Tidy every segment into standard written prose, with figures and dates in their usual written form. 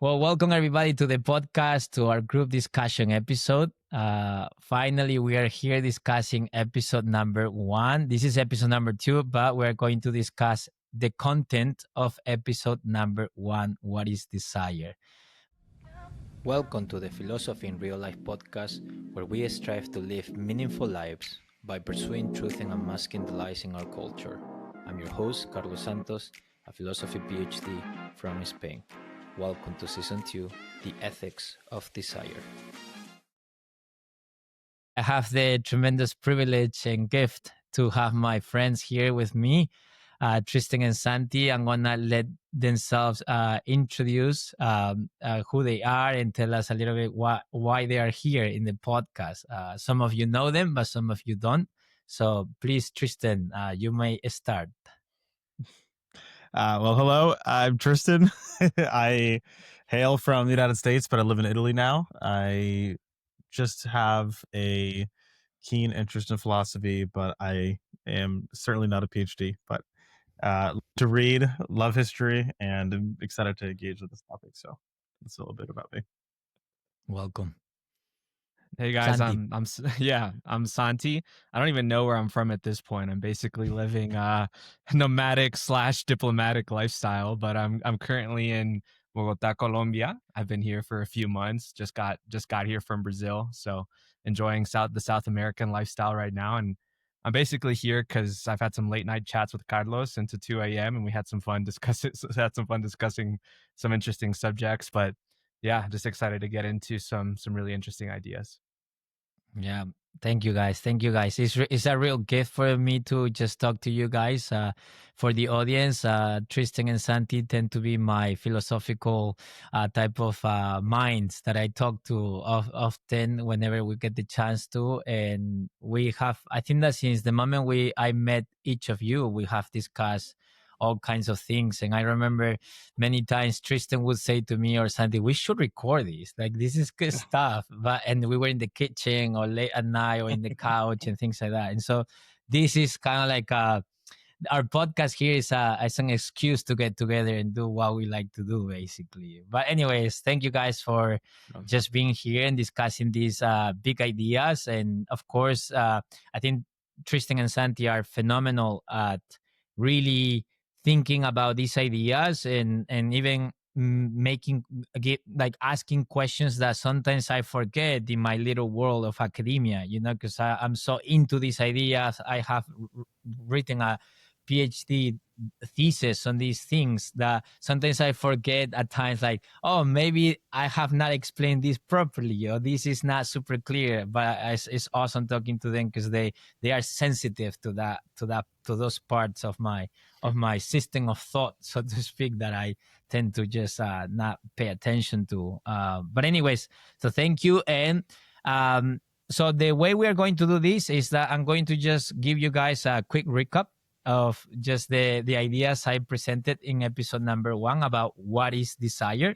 Well, welcome everybody to the podcast, to our group discussion episode. Finally, we are here discussing episode number 1. This is episode number 2, but we're going to discuss the content of episode number 1, what is desire. Welcome to the Philosophy in Real Life podcast, where we strive to live meaningful lives by pursuing truth and unmasking the lies in our culture. I'm your host, Carlos Santos, a philosophy PhD from Spain. Welcome to Season 2, The Ethics of Desire. I have the tremendous privilege and gift to have my friends here with me, Tristen and Santi. I'm going to let themselves introduce who they are and tell us a little bit why they are here in the podcast. Some of you know them, but some of you don't. So please, Tristen, you may start. Well, hello, I'm Tristen. I hail from the United States, but I live in Italy now. I just have a keen interest in philosophy, but I am certainly not a PhD. But to read, love history, and I'm excited to engage with this topic. So that's a little bit about me. Welcome. Hey guys, Santi. I'm Santi. I don't even know where I'm from at this point. I'm basically living a nomadic / diplomatic lifestyle, but I'm currently in Bogota, Colombia. I've been here for a few months. Just got here from Brazil, so enjoying the South American lifestyle right now. And I'm basically here because I've had some late night chats with Carlos into 2 a.m. and we had some fun discussing some interesting subjects. But yeah, just excited to get into some really interesting ideas. Yeah. Thank you guys. It's a real gift for me to just talk to you guys. For the audience, Tristen and Santi tend to be my philosophical type of minds that I talk to often whenever we get the chance to. And I think that since the moment I met each of you, we have discussed all kinds of things. And I remember many times Tristen would say to me or Santi, we should record this. Like, this is good stuff. And we were in the kitchen or late at night or in the couch and things like that. And so this is kind of like our podcast here is an excuse to get together and do what we like to do, basically. But anyways, thank you guys for just being here and discussing these big ideas. And of course, I think Tristen and Santi are phenomenal at really thinking about these ideas and even asking questions that sometimes I forget in my little world of academia, because I'm so into these ideas. I have written a PhD thesis on these things that sometimes I forget at times, like, oh, maybe I have not explained this properly, or this is not super clear. But it's awesome talking to them because they are sensitive to those parts of my system of thought, so to speak, that I tend to just not pay attention to. But anyways, so thank you. And so the way we are going to do this is that I'm going to just give you guys a quick recap of just the ideas I presented in episode number 1 about what is desire.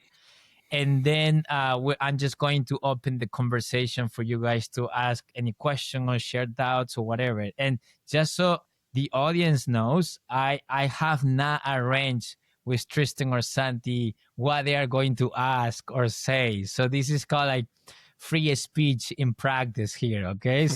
And then I'm just going to open the conversation for you guys to ask any question or share doubts or whatever. And just so the audience knows, I have not arranged with Tristen or Santi what they are going to ask or say. So this is called like free speech in practice here, okay?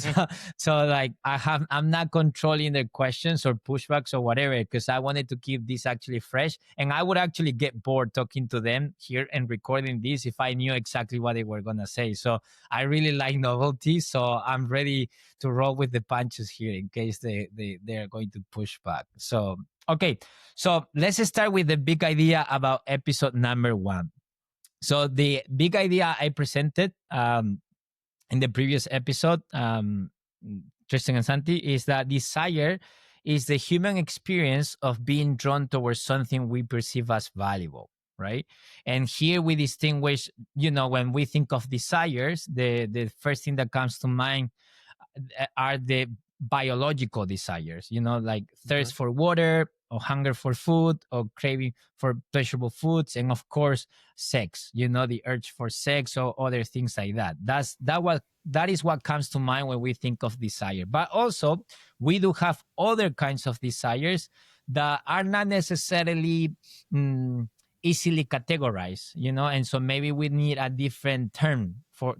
So like I'm not controlling their questions or pushbacks or whatever, because I wanted to keep this actually fresh, and I would actually get bored talking to them here and recording this if I knew exactly what they were gonna say. So I really like novelty, so I'm ready to roll with the punches here in case they are going to push back. So okay, so let's start with the big idea about episode number 1. So the big idea I presented in the previous episode, Tristen and Santi, is that desire is the human experience of being drawn towards something we perceive as valuable, right? And here we distinguish, when we think of desires, the first thing that comes to mind are the biological desires, like thirst for water, or hunger for food, or craving for pleasurable foods, and of course sex, the urge for sex or other things like that. That is what comes to mind when we think of desire. But also we do have other kinds of desires that are not necessarily easily categorized, and so maybe we need a different term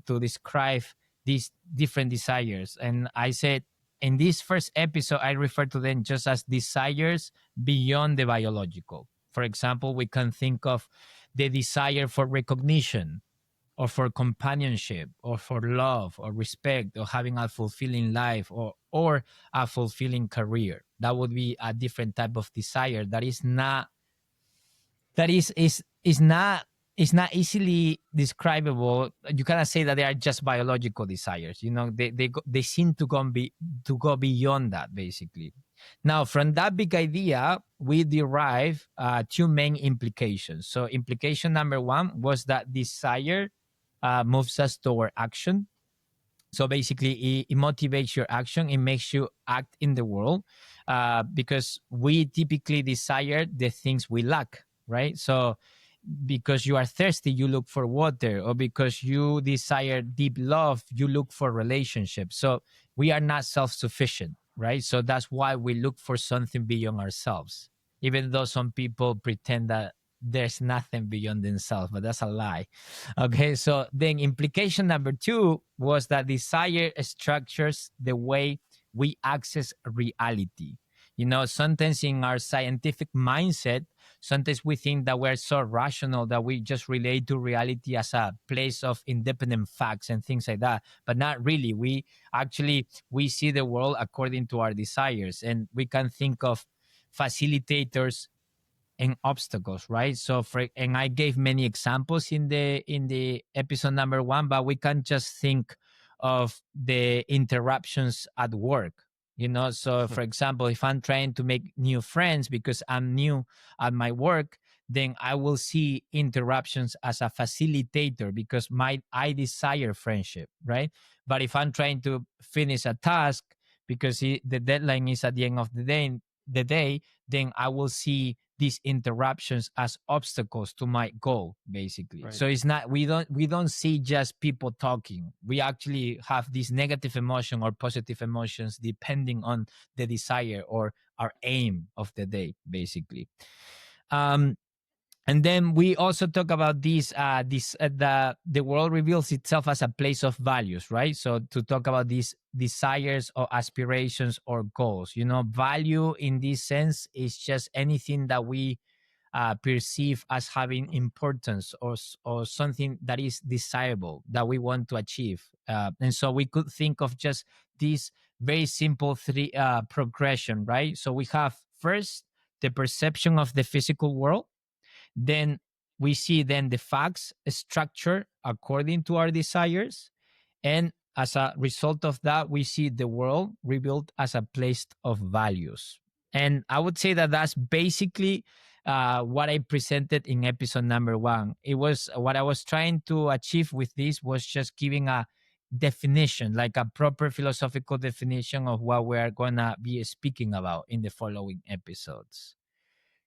to describe these different desires. And I said in this first episode, I refer to them just as desires beyond the biological. For example, we can think of the desire for recognition, or for companionship, or for love, or respect, or having a fulfilling life, or a fulfilling career. That would be a different type of desire that is not is not easily describable. You cannot say that they are just biological desires. They seem to go beyond that, basically. Now, from that big idea, we derive two main implications. So implication number one was that desire moves us toward action. So basically, it motivates your action. It makes you act in the world, because we typically desire the things we lack, right? So because you are thirsty, you look for water, or because you desire deep love, you look for relationships. So we are not self-sufficient, right? So that's why we look for something beyond ourselves, even though some people pretend that there's nothing beyond themselves, but that's a lie. Okay, so then implication number two was that desire structures the way we access reality. Sometimes in our scientific mindset, sometimes we think that we're so rational that we just relate to reality as a place of independent facts and things like that, but not really. We see the world according to our desires, and we can think of facilitators and obstacles, right? So and I gave many examples in the episode number one, but we can just think of the interruptions at work. So for example, if I'm trying to make new friends because I'm new at my work, then I will see interruptions as a facilitator because I desire friendship, right? But if I'm trying to finish a task because the deadline is at the end of the day, then I will see these interruptions as obstacles to my goal, basically. Right. So it's not, we don't see just people talking. We actually have these negative emotion or positive emotions depending on the desire or our aim of the day, basically. And then we also talk about the world reveals itself as a place of values, right? So to talk about these desires or aspirations or goals, value in this sense is just anything that we perceive as having importance, or something that is desirable that we want to achieve. And so we could think of just this very simple three progression, right? So we have first the perception of the physical world. Then we see then the facts structure according to our desires. And as a result of that, we see the world rebuilt as a place of values. And I would say that that's basically what I presented in episode number one. It was what I was trying to achieve with this was just giving a definition, like a proper philosophical definition of what we are going to be speaking about in the following episodes.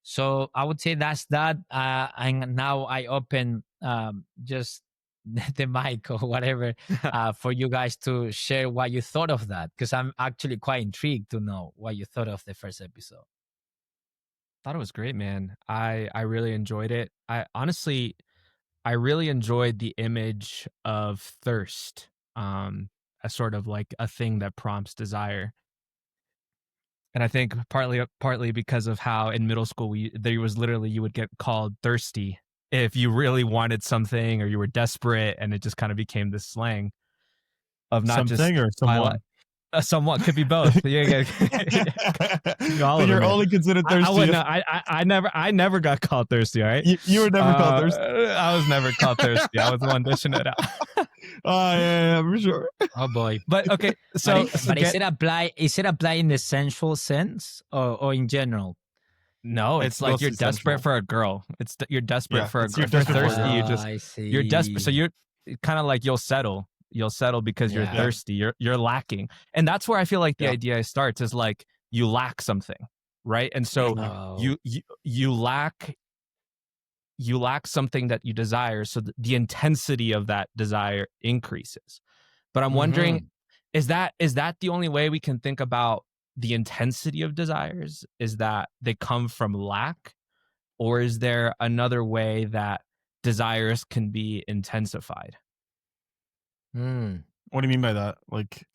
So I would say that's that. And now I open just the mic or whatever for you guys to share what you thought of that, because I'm actually quite intrigued to know what you thought of the first episode. Thought it was great, man. I really enjoyed it. I really enjoyed the image of thirst, as sort of like a thing that prompts desire. And I think partly because of how in middle school there was literally, you would get called thirsty if you really wanted something or you were desperate, and it just kind of became this slang of not something just or someone. Somewhat could be both. Yeah. But you're only considered thirsty. I never got called thirsty. All right, you were never called thirsty. I was never called thirsty. I was the one dishing it out. Oh yeah, for sure. Oh boy. But okay, so but is it apply in the sensual sense or in general? No, it's like you're desperate for a girl. You're desperate for a girl. If you're thirsty, you're desperate. So you're kind of like you'll settle because you're thirsty. You're lacking, and that's where I feel like the idea starts is like you lack something, right? And so you lack something that you desire, so the intensity of that desire increases. But I'm wondering, is that the only way we can think about the intensity of desires? Is that they come from lack, or is there another way that desires can be intensified? What do you mean by that? Like,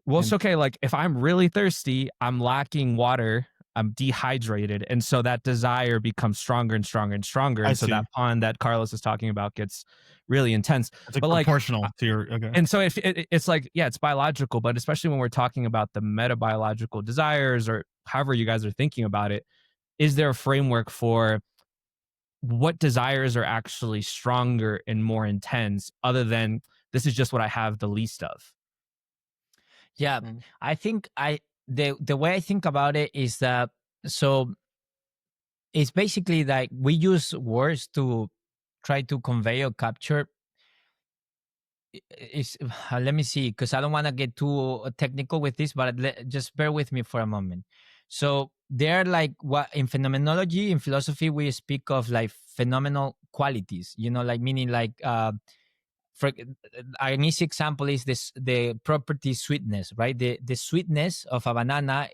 Well, it's okay. Like if I'm really thirsty, I'm lacking water, I'm dehydrated, and so that desire becomes stronger and stronger and stronger, and so see. that pond that Carlos is talking about gets really intense. It's like But like, proportional to your okay. and so if it's like, yeah, it's biological, but especially when we're talking about the metabiological desires or however you guys are thinking about it, is there a framework for what desires are actually stronger and more intense other than this is just what I have the least of? Yeah, I think the way I think about it is that, so it's basically like we use words to try to convey or capture. Is let me see, because I don't want to get too technical with this, but just bear with me for a moment. So they're like, what in phenomenology, in philosophy, we speak of like phenomenal qualities. Like meaning like for an easy example is this: the property sweetness, right? The sweetness of a banana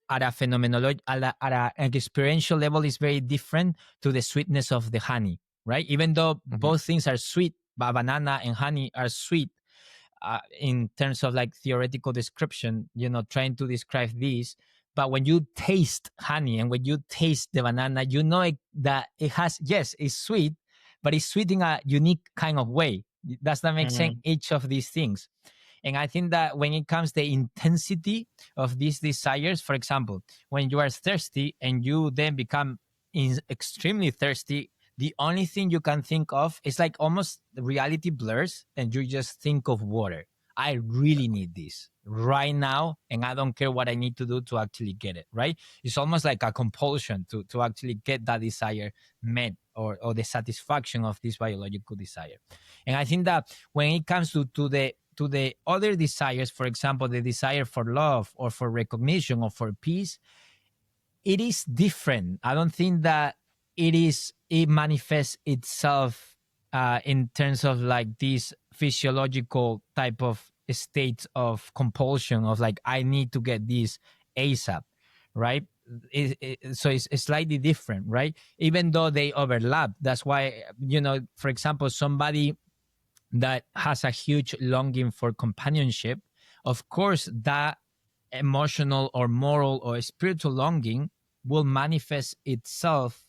at a phenomenology at an experiential level is very different to the sweetness of the honey, right? Even though both things are sweet, but banana and honey are sweet, in terms of like theoretical description, trying to describe this. But when you taste honey and when you taste the banana, that it has, yes, it's sweet, but it's sweet in a unique kind of way. Does that make sense? Each of these things. And I think that when it comes to the intensity of these desires, for example, when you are thirsty and you then become extremely thirsty, the only thing you can think of is like almost the reality blurs and you just think of water. I really need this right now, and I don't care what I need to do to actually get it, right? It's almost like a compulsion to actually get that desire met, or the satisfaction of this biological desire. And I think that when it comes to the other desires, for example, the desire for love or for recognition or for peace, it is different. I don't think that it manifests itself in terms of like this physiological type of state of compulsion of like, I need to get this ASAP, right? So it's slightly different, right? Even though they overlap. That's why, for example, somebody that has a huge longing for companionship, of course, that emotional or moral or spiritual longing will manifest itself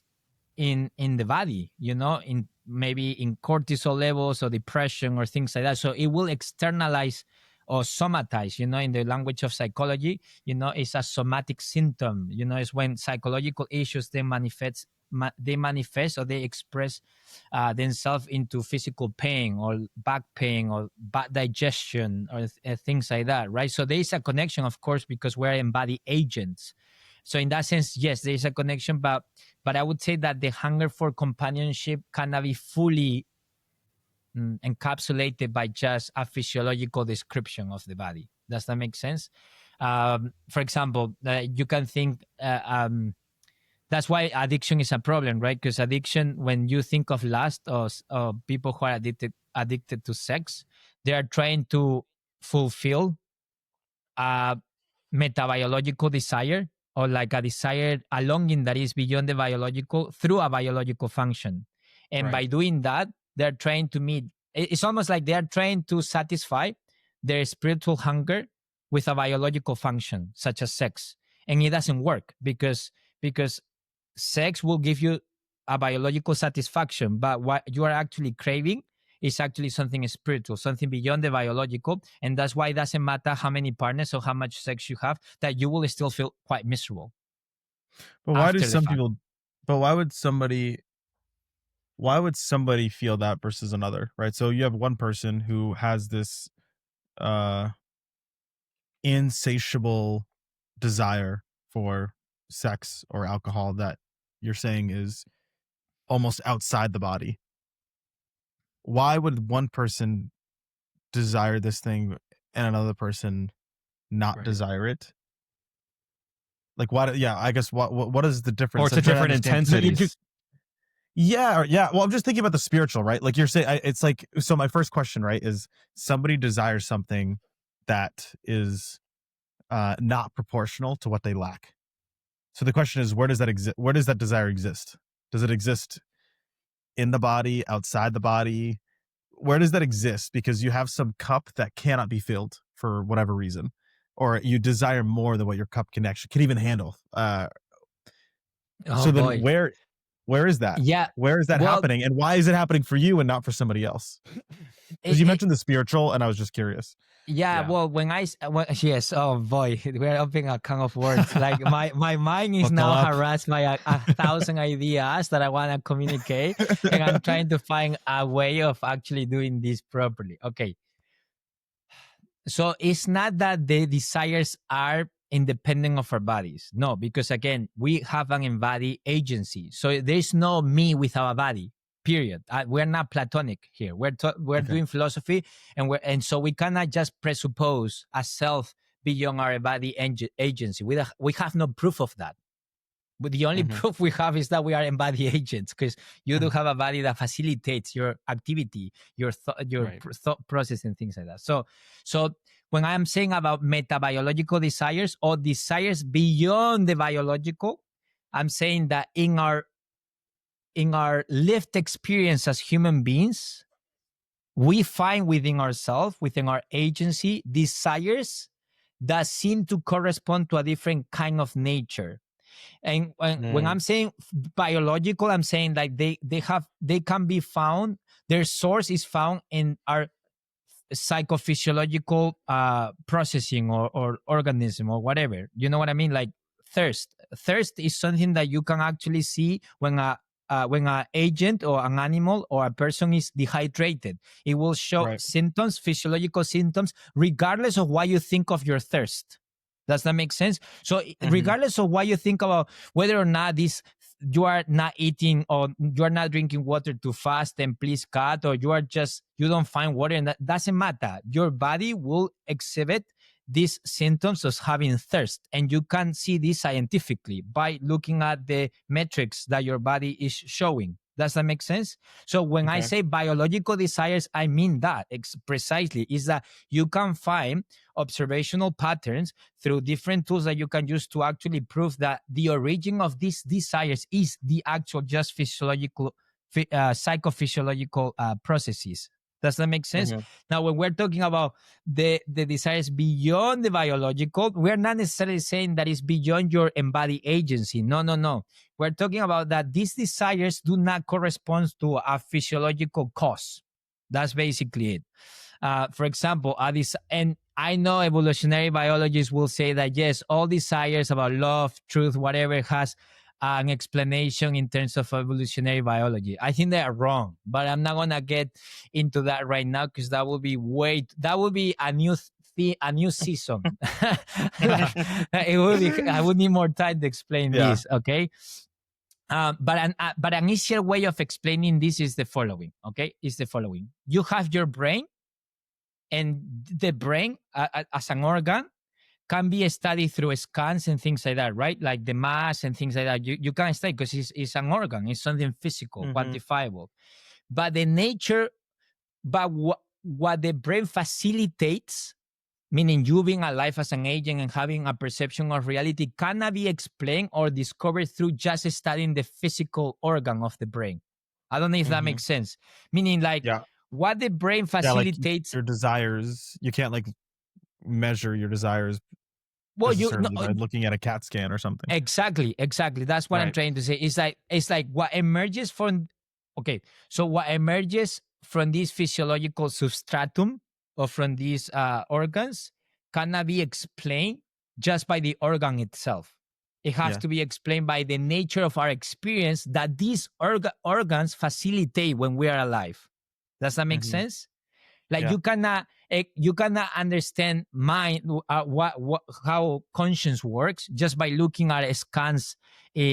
in the body, in maybe in cortisol levels or depression or things like that. So it will externalize or somatize, in the language of psychology, it's a somatic symptom. It's when psychological issues they manifest or they express themselves into physical pain or back pain or bad digestion or things like that, right? So there is a connection, of course, because we're embodied agents. So in that sense, yes, there is a connection, but I would say that the hunger for companionship cannot be fully encapsulated by just a physiological description of the body. Does that make sense? For example, you can think that's why addiction is a problem, right? Because addiction, when you think of lust or people who are addicted to sex, they are trying to fulfill a metabiological desire, or like a longing that is beyond the biological through a biological function. And by doing that, they're trying to meet, it's almost like they are trying to satisfy their spiritual hunger with a biological function, such as sex. And it doesn't work because sex will give you a biological satisfaction, but what you are actually craving is actually something spiritual, something beyond the biological. And that's why it doesn't matter how many partners or how much sex you have, that you will still feel quite miserable. But why do some people, but why would somebody feel that versus another, right? So you have one person who has this insatiable desire for sex or alcohol that you're saying is almost outside the body. Why would one person desire this thing and another person not desire it? Like, why? Yeah, I guess what is the difference? Or it's a different intensity. Yeah. Well, I'm just thinking about the spiritual, right? Like you're saying, it's like, so my first question, right, is somebody desires something that is not proportional to what they lack. So the question is, where does that exist? Where does that desire exist? Does it exist in the body, outside the body? Where does that exist? Because you have some cup that cannot be filled for whatever reason, or you desire more than what your cup can even handle. Oh So then boy. where is that? Yeah. Where is that Well, happening, and why is it happening for you and not for somebody else? Because you mentioned the spiritual, and I was just curious. Yeah, Yeah. well, yes, oh boy, we're opening a can of words. Like my mind is Buckle now up. harassed by a thousand ideas that I want to communicate, and I'm trying to find a way of actually doing this properly. Okay, so it's not that the desires are independent of our bodies. No, because again, we have an embodied agency. So there's no me without a body. Period. We're not Platonic here. We're Okay. doing philosophy, and so we cannot just presuppose a self beyond our body agency. We have no proof of that. But the only proof we have is that we are embodied agents, because you do have a body that facilitates your activity, your Right. thought process and things like that. So when I'm saying about metabiological desires or desires beyond the biological, I'm saying that in our lived experience as human beings, we find within ourselves, within our agency, desires that seem to correspond to a different kind of nature. And when I'm saying biological, I'm saying like they can be found, their source is found in our psychophysiological processing or organism or whatever. You know what I mean? Like thirst is something that you can actually see when a agent or an animal or a person is dehydrated. It will show symptoms, physiological symptoms, regardless of what you think of your thirst. Does that make sense? So regardless of what you think about whether or not you are not eating or you are not drinking water to fast and please cut, or you don't find water, and that doesn't matter. Your body will exhibit these symptoms of having thirst, and you can see this scientifically by looking at the metrics that your body is showing. Does that make sense? So when I say biological desires, I mean that precisely, is that you can find observational patterns through different tools that you can use to actually prove that the origin of these desires is the actual just physiological, psychophysiological processes. Does that make sense? Now, when we're talking about the desires beyond the biological, we're not necessarily saying that it's beyond your embodied agency. No. We're talking about that these desires do not correspond to a physiological cause. That's basically it. For example, and I know evolutionary biologists will say that, yes, all desires about love, truth, whatever has an explanation in terms of evolutionary biology. I think they are wrong, but I'm not gonna get into that right now, because that would be a new season. It would be. I would need more time to explain this. Okay. But an easier way of explaining this is the following. Okay, is the following: you have your brain, and the brain as an organ can be studied through scans and things like that, right? Like the mass and things like that. You can study because it's an organ, it's something physical, quantifiable. But the nature, what the brain facilitates, meaning you being alive as an agent and having a perception of reality, cannot be explained or discovered through just studying the physical organ of the brain. I don't know if that makes sense. Meaning, like, what the brain facilitates. Like your desires, you can't like measure your desires by looking at a CAT scan or something. Exactly. That's what I'm trying to say. It's like what emerges from. Okay, so what emerges from this physiological substratum or from these organs cannot be explained just by the organ itself. It has to be explained by the nature of our experience that these organs facilitate when we are alive. Does that make sense? Like you cannot understand mind how conscience works just by looking at scans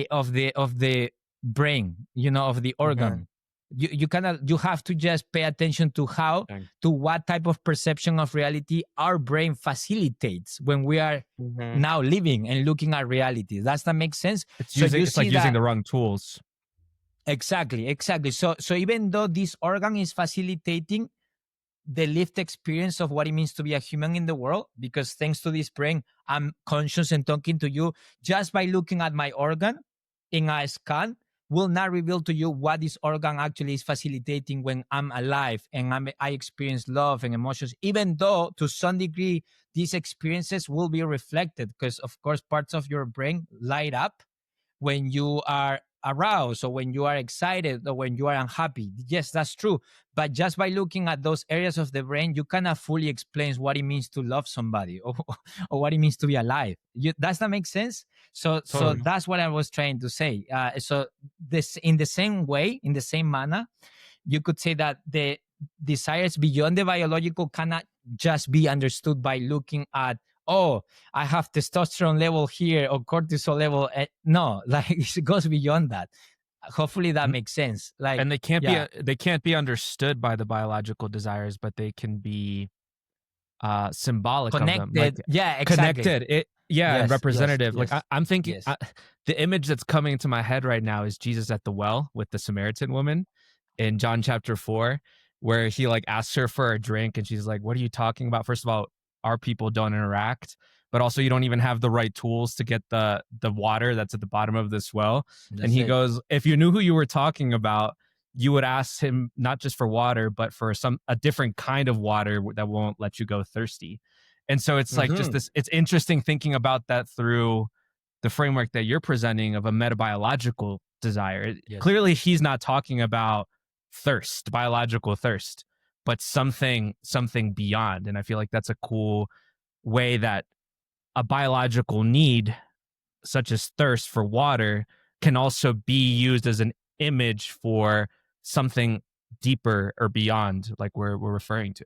of the brain, of the organ. You have to just pay attention to what type of perception of reality our brain facilitates when we are now living and looking at reality. Does that make sense? It's like using the wrong tools. Exactly. So even though this organ is facilitating the lived experience of what it means to be a human in the world, because thanks to this brain, I'm conscious and talking to you just by looking at my organ in a scan, will not reveal to you what this organ actually is facilitating when I'm alive and I experience love and emotions, even though to some degree these experiences will be reflected, because of course parts of your brain light up when you are aroused or when you are excited or when you are unhappy. Yes, that's true. But just by looking at those areas of the brain, you cannot fully explain what it means to love somebody or what it means to be alive. Does that make sense? So Totally. that's what I was trying to say. So this, in the same way, in the same manner, you could say that the desires beyond the biological cannot just be understood by looking at, oh, I have testosterone level here or cortisol level. No, like it goes beyond that. Hopefully that makes sense. Like, and they can't be understood by the biological desires, but they can be symbolic connected. of them, like yeah, exactly. connected. And representative. Yes, like I'm thinking, the image that's coming into my head right now is Jesus at the well with the Samaritan woman in John chapter 4, where he like asks her for a drink and she's like, what are you talking about? First of all, our people don't interact, but also you don't even have the right tools to get the water that's at the bottom of this well. And he goes, if you knew who you were talking about, you would ask him not just for water, but for a different kind of water that won't let you go thirsty. And so it's like just this, it's interesting thinking about that through the framework that you're presenting of a metabiological desire. Clearly he's not talking about thirst, biological thirst, but something beyond. And I feel like that's a cool way that a biological need such as thirst for water can also be used as an image for something deeper or beyond, like we're referring to.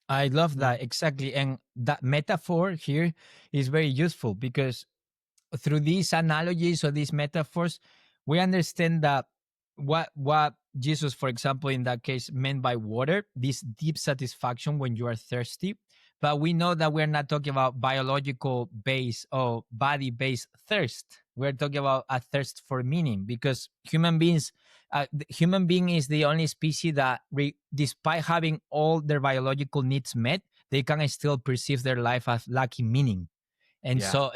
I love that. Exactly. And that metaphor here is very useful because through these analogies or these metaphors, we understand that what Jesus, for example, in that case, meant by water, this deep satisfaction when you are thirsty. But we know that we're not talking about biological base or body based thirst. We're talking about a thirst for meaning, because human beings, the human being is the only species that, despite having all their biological needs met, they can still perceive their life as lacking meaning. And so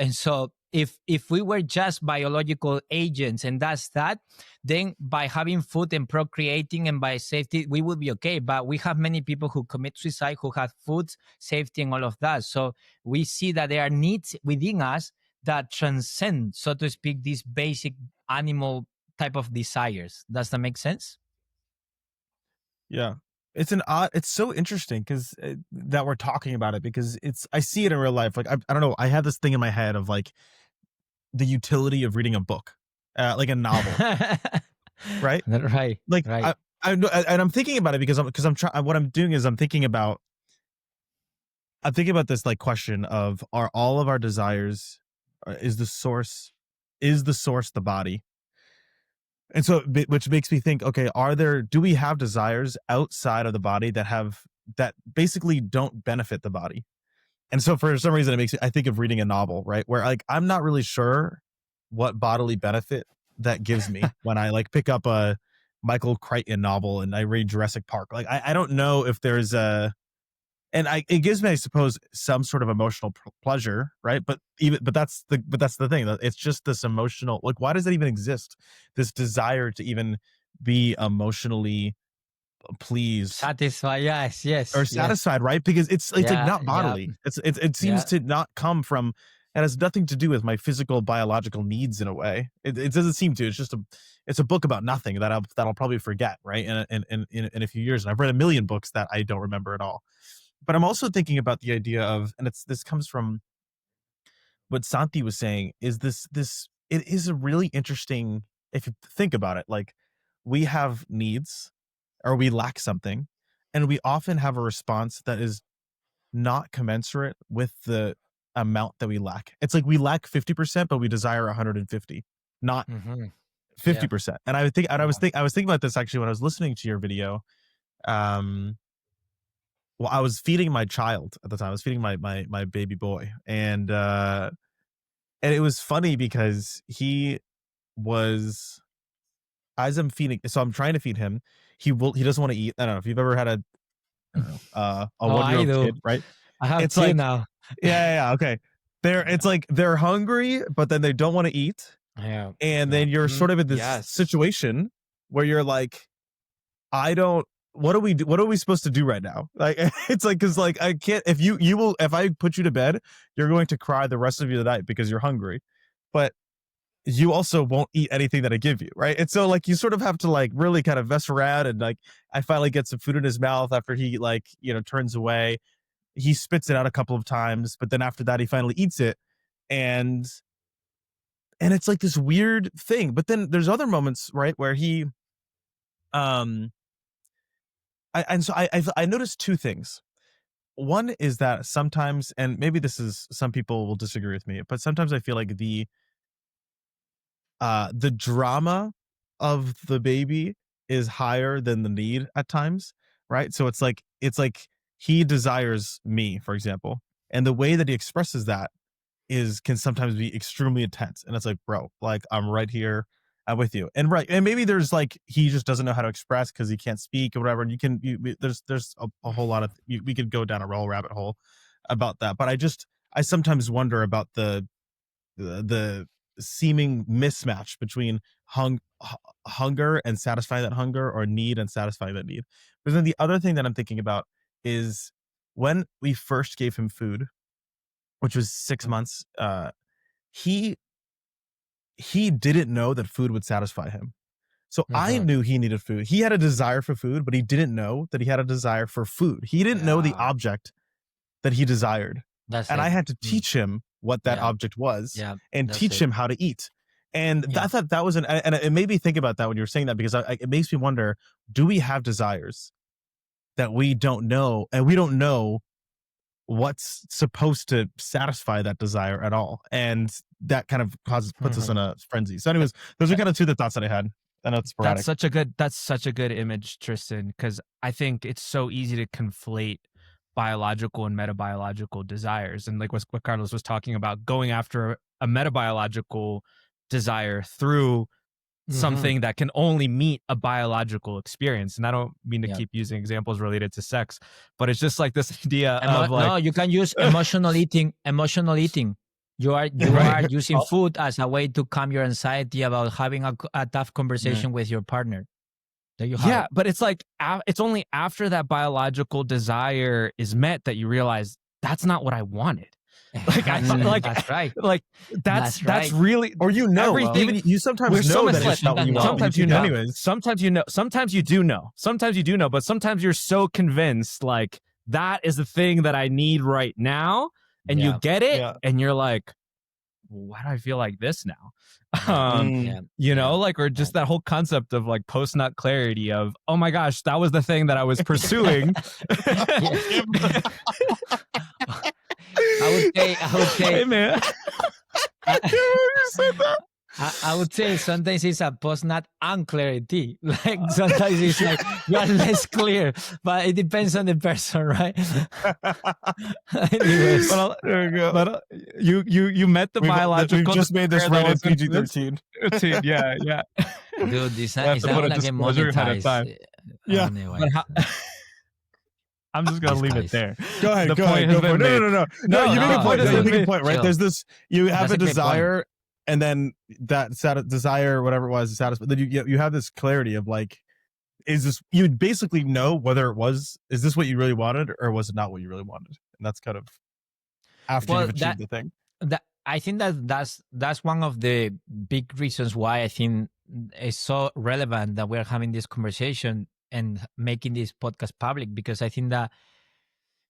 if we were just biological agents and that's that, then by having food and procreating and by safety, we would be okay. But we have many people who commit suicide who have food, safety, and all of that. So we see that there are needs within us that transcend, so to speak, these basic animal type of desires. Does that make sense? Yeah. It's so interesting because that we're talking about it, because I see it in real life. Like, I don't know. I have this thing in my head of like the utility of reading a book, like a novel, right? Right. Like right. and I'm thinking about it because I'm trying. What I'm doing is I'm thinking about this like question of, are all of our desires, is the source the body? And so, which makes me think, okay, do we have desires outside of the body that basically don't benefit the body? And so for some reason I think of reading a novel, right? Where like, I'm not really sure what bodily benefit that gives me when I like pick up a Michael Crichton novel and I read Jurassic Park. Like, I don't know if there's it gives me, I suppose, some sort of emotional pleasure, right? But that's the thing. It's just this emotional, like, why does that even exist? This desire to even be emotionally pleased, satisfied, yes, or satisfied, right? Because it's like not bodily. It seems to not come from. It has nothing to do with my physical biological needs in a way. It doesn't seem to. It's a book about nothing that I'll probably forget, right? In a few years, and I've read a million books that I don't remember at all. But I'm also thinking about the idea of, and this comes from what Santi was saying, is it is a really interesting, if you think about it, like, we have needs or we lack something, and we often have a response that is not commensurate with the amount that we lack. It's like we lack 50%, but we desire 150, not 50%. And I was thinking about this actually when I was listening to your video. Well, I was feeding my child at the time. I was feeding my baby boy, and it was funny because he was, as I'm feeding, so I'm trying to feed him. He doesn't want to eat. I don't know if you've ever had a 1-year-old kid, right? I have it's two like, now. Yeah. Okay. It's like they're hungry, but then they don't want to eat, Yeah. And then you're sort of in this Yes. situation where you're like, what are we supposed to do right now? Like, it's like, cause like, I can't, if I put you to bed, you're going to cry the rest of the night because you're hungry, but you also won't eat anything that I give you. Right. And so like, you sort of have to like really kind of mess around. And like, I finally get some food in his mouth after he like, turns away. He spits it out a couple of times, but then after that, he finally eats it. And it's like this weird thing. But then there's other moments, right, where he, I noticed two things. One is that sometimes, and maybe this is, some people will disagree with me, but sometimes I feel like the drama of the baby is higher than the need at times, right? So it's like he desires me, for example, and the way that he expresses that can sometimes be extremely intense. And it's like, bro, like, I'm right here, I'm with you. And right, and maybe there's like, he just doesn't know how to express because he can't speak or whatever. And there's a whole lot of, we could go down a rabbit hole about that. But I sometimes wonder about the seeming mismatch between hunger and satisfying that hunger, or need and satisfying that need. But then the other thing that I'm thinking about is when we first gave him food, which was 6 months, he didn't know that food would satisfy him. So I knew he needed food. He had a desire for food, but he didn't know that he had a desire for food. He didn't know the object that he desired. And I had to teach him what that object was, and teach him how to eat. And I thought that was and it made me think about that when you were saying that, because it makes me wonder, do we have desires that we don't know, and we don't know what's supposed to satisfy that desire at all? And that kind of puts us in a frenzy. So anyways, those are kind of two of the thoughts that I had. I know it's sporadic. That's such a good image, Tristen, because I think it's so easy to conflate biological and metabiological desires. And like what Carlos was talking about, going after a metabiological desire through something that can only meet a biological experience. And I don't mean to keep using examples related to sex, but it's just like this idea of like, no, you can use emotional eating. You are using food as a way to calm your anxiety about having a tough conversation with your partner. There you have it. But it's like, it's only after that biological desire is met that you realize that's not what I wanted. Like, that's right. Like that's really, or everything. Even you sometimes know that it's not what you want. Sometimes you know. Anyways. Sometimes you know. Sometimes you do know. Sometimes you do know. But sometimes you're so convinced, like, that is the thing that I need right now, and you get it, and you're like, why do I feel like this now? You know, like, or just that whole concept of like post-nut clarity of, oh my gosh, that was the thing that I was pursuing. I would say, hey man, I would say sometimes it's a post-nut unclarity. Like sometimes it's like you are less clear, but it depends on the person, right? Anyways, but you met the biological. We just made this rated PG-13. Yeah. Dude, this is not like a monetized. Yeah. Anyway. I'm just gonna leave it there. Go ahead. No, you make a point. You make a point, right? There's this. You have a desire, and then that desire, whatever it was, satisfied. Then you have this clarity of like, is this? You basically know whether it was. Is this what you really wanted, or was it not what you really wanted? And that's kind of after you've achieved the thing. I think that's one of the big reasons why I think it's so relevant that we're having this conversation and making this podcast public, because I think that,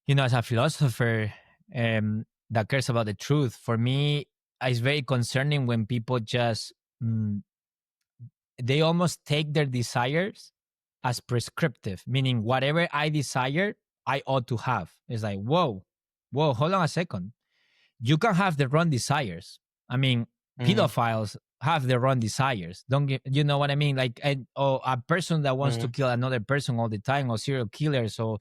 as a philosopher that cares about the truth, for me, it's very concerning when people just, they almost take their desires as prescriptive, meaning whatever I desire, I ought to have. It's like, whoa, hold on a second. You can have the wrong desires. I mean, pedophiles have their own desires. You know what I mean? Like, or a person that wants to kill another person all the time, or serial killers, or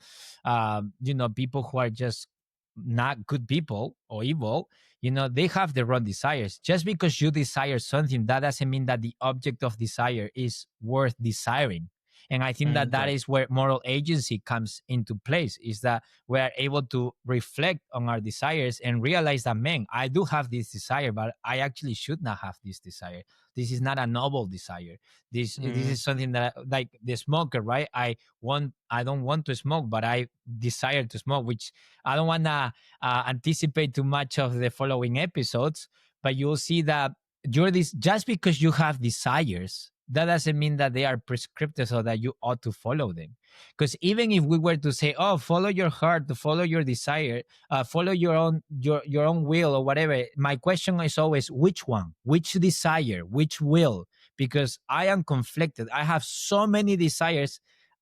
people who are just not good people or evil. They have their own desires. Just because you desire something, that doesn't mean that the object of desire is worth desiring. And I think that right. is where moral agency comes into place, is that we are able to reflect on our desires and realize that, man, I do have this desire, but I actually should not have this desire. This is not a noble desire. This is something that, like the smoker, right? I don't want to smoke, but I desire to smoke, which I don't want to anticipate too much of the following episodes, but you'll see that just because you have desires, that doesn't mean that they are prescriptive or that you ought to follow them. Because even if we were to say, oh, follow your heart, to follow your desire, follow your own will or whatever, my question is always, which one, which desire, which will? Because I am conflicted. I have so many desires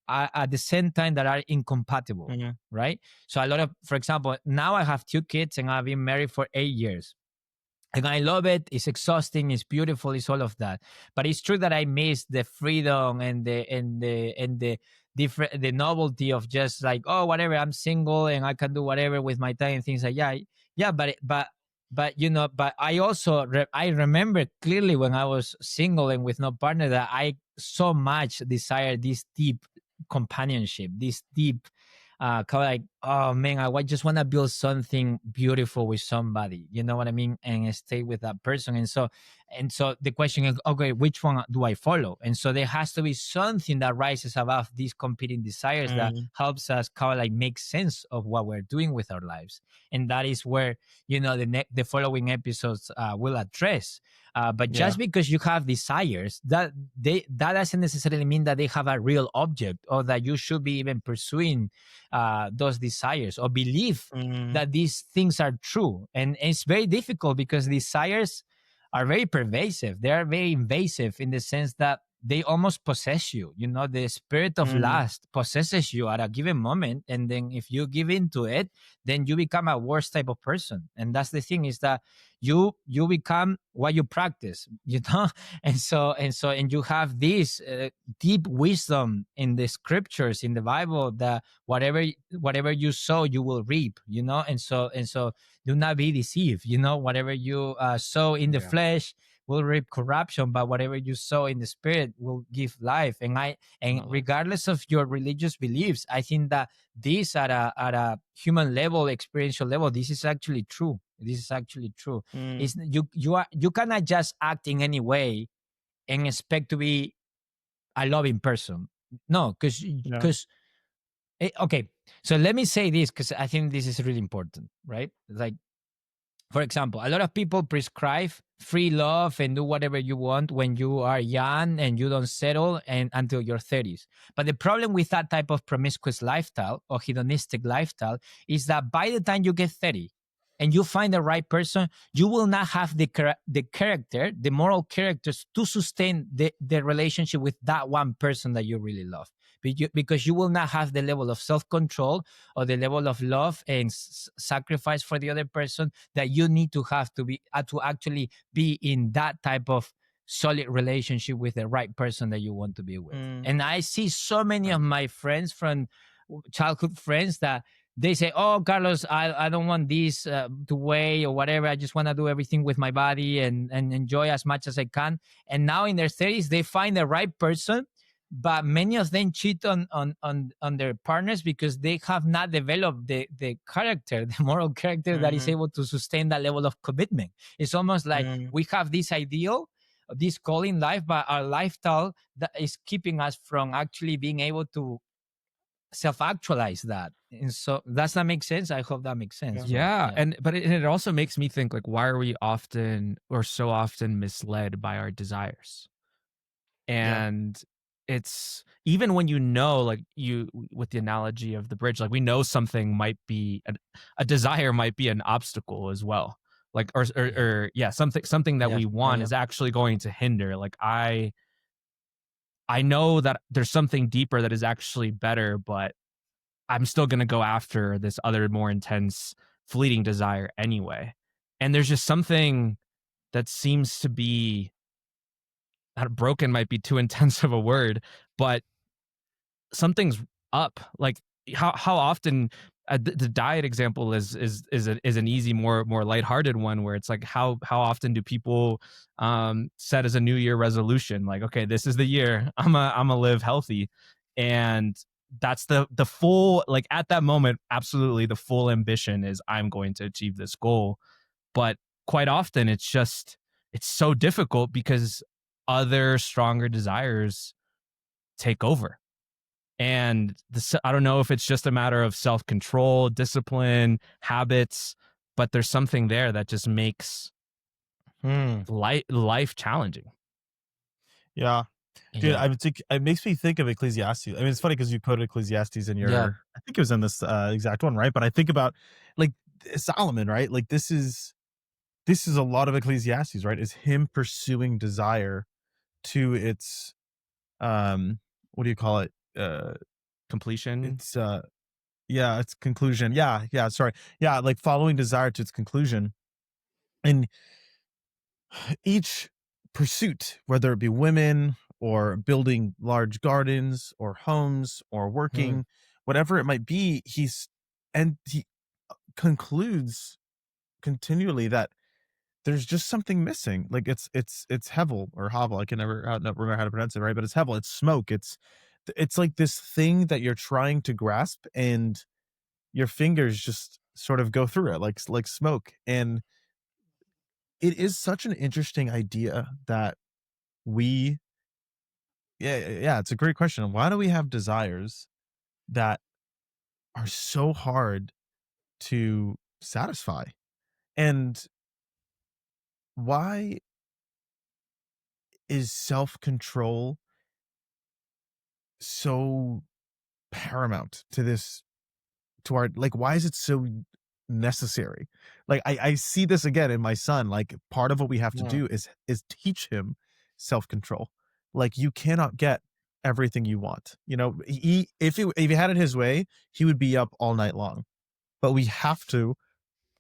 at the same time that are incompatible, right? So a lot of, for example, now I have 2 kids and I've been married for 8 years. And I love it. It's exhausting. It's beautiful. It's all of that. But it's true that I miss the freedom and the different, the novelty of just like, oh, whatever, I'm single and I can do whatever with my time and things like, yeah. But you know, but I also I remember clearly when I was single and with no partner that I so much desired this deep companionship, this deep kind of like, oh man, I just want to build something beautiful with somebody, you know what I mean, and stay with that person. And so the question is, okay, which one do I follow? And so there has to be something that rises above these competing desires that helps us kind of like make sense of what we're doing with our lives. And that is where, you know, the following episodes will address. But just because you have desires, that doesn't necessarily mean that they have a real object, or that you should be even pursuing those desires, or believe that these things are true. And it's very difficult because desires are very pervasive. They are very invasive in the sense that they almost possess you. You know, the spirit of lust possesses you at a given moment. And then if you give in to it, then you become a worse type of person. And that's the thing, is that you become what you practice, you know? And you have this deep wisdom in the scriptures, in the Bible, that whatever you sow, you will reap, you know? And so do not be deceived, you know? Whatever you sow in the flesh will reap corruption, but whatever you sow in the spirit will give life. And regardless of your religious beliefs, I think that this at a human level, experiential level, this is actually true. This is actually true. It's you cannot just act in any way and expect to be a loving person. No, because okay. So let me say this, because I think this is really important, right? Like, for example, a lot of people prescribe free love and do whatever you want when you are young and you don't settle and until your 30s. But the problem with that type of promiscuous lifestyle or hedonistic lifestyle is that by the time you get 30 and you find the right person, you will not have the character, the moral characters to sustain the relationship with that one person that you really love. Because you will not have the level of self-control or the level of love and sacrifice for the other person that you need to have to be to actually be in that type of solid relationship with the right person that you want to be with. And I see so many of my friends from childhood friends that they say, oh, Carlos, I don't want this to weigh or whatever. I just want to do everything with my body and enjoy as much as I can. And now in their 30s, they find the right person, but many of them cheat on their partners because they have not developed the character, the moral character that is able to sustain that level of commitment. It's almost like we have this ideal, this goal in life, but our lifestyle that is keeping us from actually being able to self-actualize that. And so does that make sense? I hope that makes sense. Yeah. But it also makes me think, like, why are we often or so often misled by our desires? And it's even when, you know, like you, with the analogy of the bridge, like we know something might be a desire might be an obstacle as well. Like, or something that we want is actually going to hinder. Like I know that there's something deeper that is actually better, but I'm still going to go after this other more intense fleeting desire anyway. And there's just something that seems to be, not broken might be too intense of a word, but something's up. Like how often the diet example is an easy, more lighthearted one, where it's like how often do people set as a New Year resolution, like, okay, this is the year I'm a live healthy, And that's the full, like, at that moment, absolutely the full ambition is I'm going to achieve this goal. But quite often it's so difficult because other stronger desires take over. And I don't know if it's just a matter of self-control, discipline, habits, but there's something there that just makes life challenging. Yeah. Dude, Yeah. I would think it makes me think of Ecclesiastes. I mean, it's funny because you quoted Ecclesiastes in your, Yeah. I think it was in this exact one, right? But I think about like Solomon, right? Like this is a lot of Ecclesiastes, right? Is him pursuing desire to its what do you call it? Completion. It's yeah, its conclusion. Yeah, sorry. Yeah, like following desire to its conclusion. And each pursuit, whether it be women or building large gardens or homes or working, whatever it might be, he concludes continually that there's just something missing. Like it's Hevel or Havel. I can never remember how to pronounce it right, but it's Hevel. It's smoke. It's like this thing that you're trying to grasp, and your fingers just sort of go through it like smoke. And it is such an interesting idea that we yeah, it's a great question. Why do we have desires that are so hard to satisfy? And why is self-control so paramount to our, like, why is it so necessary? Like I see this again in my son. Like part of what we have to do is teach him self-control. Like you cannot get everything you want. You know, if he had it his way, he would be up all night long. But we have to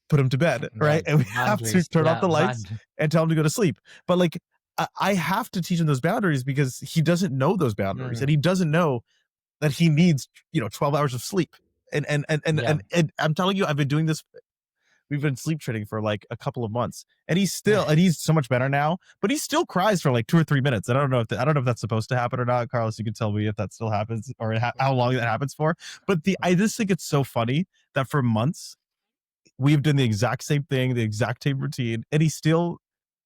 put him to bed, right? And we have to turn off the lights and tell him to go to sleep. But like I have to teach him those boundaries because he doesn't know those boundaries, and he doesn't know that he needs 12 hours of sleep. And I'm telling you, I've been doing this. We've been sleep training for like a couple of months, and he's so much better now, but he still cries for like 2 or 3 minutes. And I don't know if that's supposed to happen or not. Carlos, you can tell me if that still happens or how long that happens for. But I just think it's so funny that for months we've done the exact same thing, the exact same routine, and he still,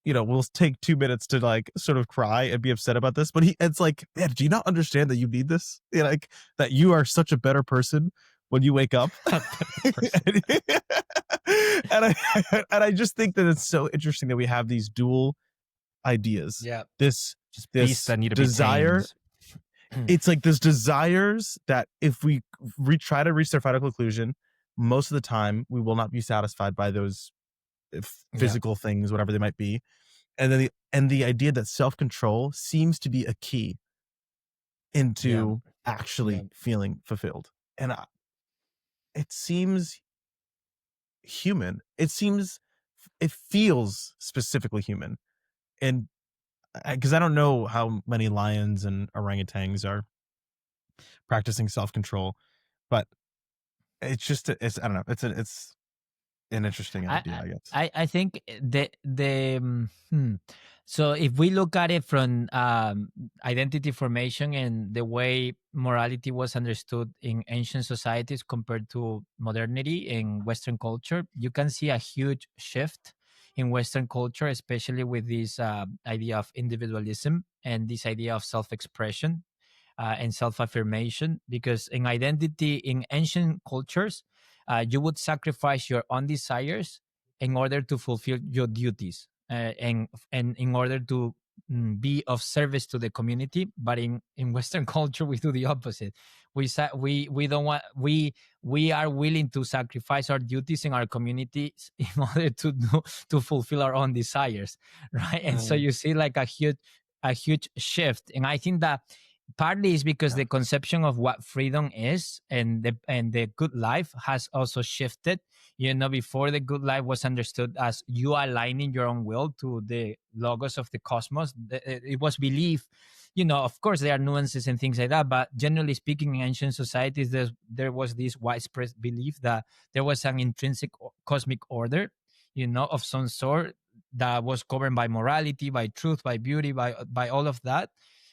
will take 2 minutes to like sort of cry and be upset about this. But it's like, man, do you not understand that you need this? Like that you are such a better person when you wake up. and I just think that it's so interesting that we have these dual ideas. Yeah. This beasts that need to desire. be tamed. It's like this desires that if we try to reach their final conclusion, most of the time we will not be satisfied by those physical things, whatever they might be. And then the idea that self-control seems to be a key into actually feeling fulfilled. And it seems human. It feels specifically human. And because I don't know how many lions and orangutans are practicing self-control, but it's I don't know. It's an interesting idea, I guess. I think so if we look at it from identity formation and the way morality was understood in ancient societies compared to modernity in Western culture, you can see a huge shift in Western culture, especially with this idea of individualism and this idea of self-expression and self-affirmation. Because in identity in ancient cultures, you would sacrifice your own desires in order to fulfill your duties and in order to be of service to the community. But in Western culture, we do the opposite. We don't want we are willing to sacrifice our duties in our communities in order to fulfill our own desires, right? And so you see like a huge shift. And I think that partly is because the conception of what freedom is and the good life has also shifted. Before, the good life was understood as you aligning your own will to the logos of the cosmos. It was believed, of course there are nuances and things like that, but generally speaking, in ancient societies, there was this widespread belief that there was an intrinsic cosmic order, of some sort, that was governed by morality, by truth, by beauty, by all of that,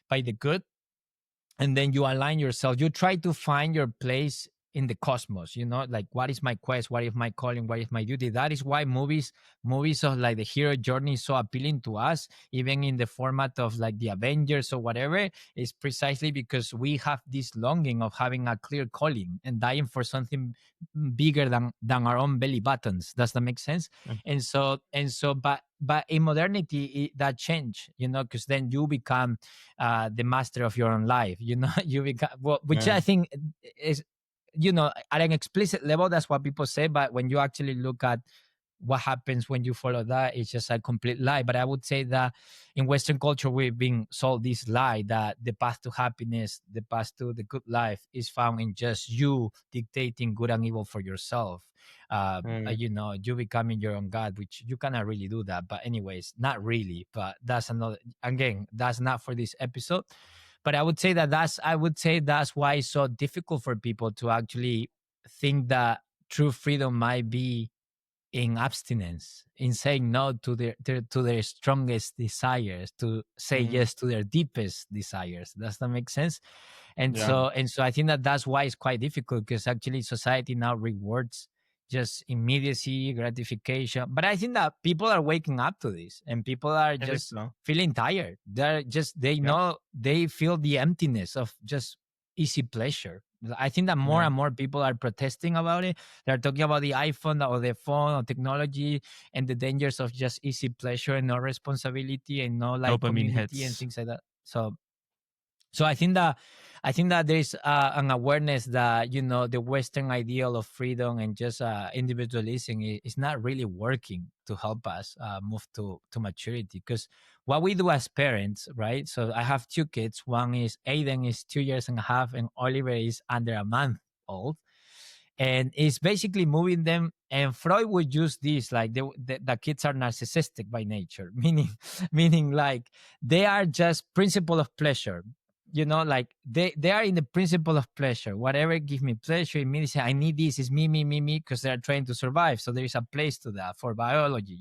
by the good. and then you align yourself. You try to find your place in the cosmos, like, what is my quest, what is my calling, what is my duty. That is why movies of like the hero journey is so appealing to us, even in the format of like the Avengers or whatever. Is precisely because we have this longing of having a clear calling and dying for something bigger than our own belly buttons. Does that make sense? Yeah. And so but in modernity, that change, because then you become the master of your own life. You become, well, which Yeah. I think is, at an explicit level, that's what people say. But when you actually look at what happens when you follow that, it's just a complete lie. But I would say that in Western culture, we've been sold this lie that the path to happiness, the path to the good life, is found in just you dictating good and evil for yourself. You becoming your own god, which you cannot really do that. But anyways, not really. But that's another, again, that's not for this episode. But I would say that's why it's so difficult for people to actually think that true freedom might be in abstinence, in saying no to their strongest desires, to say yes to their deepest desires. Does that make sense? And Yeah. so I think that that's why it's quite difficult, because actually society now rewards just immediacy, gratification. But I think that people are waking up to this, and people are I think just so. feeling tired. They Yep. know, they feel the emptiness of just easy pleasure. I think that more Yeah. and more people are protesting about it. They're talking about the iPhone or the phone or technology, and the dangers of just easy pleasure and no responsibility and no like Dopamine community and hits. things like that. So I think that there's an awareness that the Western ideal of freedom and just individualism is not really working to help us move to maturity. Because what we do as parents, right? So I have two kids. One is Aiden, is 2 years and a half, and Oliver is under a month old. And it's basically moving them. And Freud would use this like the kids are narcissistic by nature, meaning like they are just principle of pleasure. Like they are in the principle of pleasure. Whatever gives me pleasure, immediately say, I need this, is me, because they're trying to survive. So there is a place to that for biology.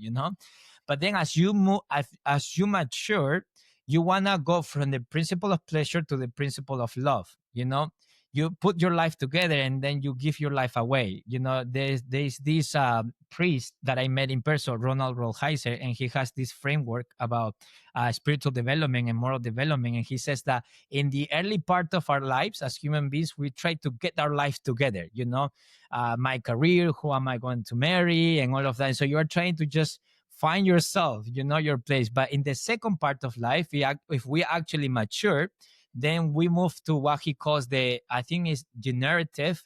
But then as you move, as you mature, you wanna go from the principle of pleasure to the principle of love. You put your life together, and then you give your life away. There's this priest that I met in person, Ronald Rolheiser, and he has this framework about spiritual development and moral development. And he says that in the early part of our lives as human beings, we try to get our life together. My career, who am I going to marry, and all of that. And so you're trying to just find yourself, your place. But in the second part of life, if we actually mature, then we move to what he calls I think is generative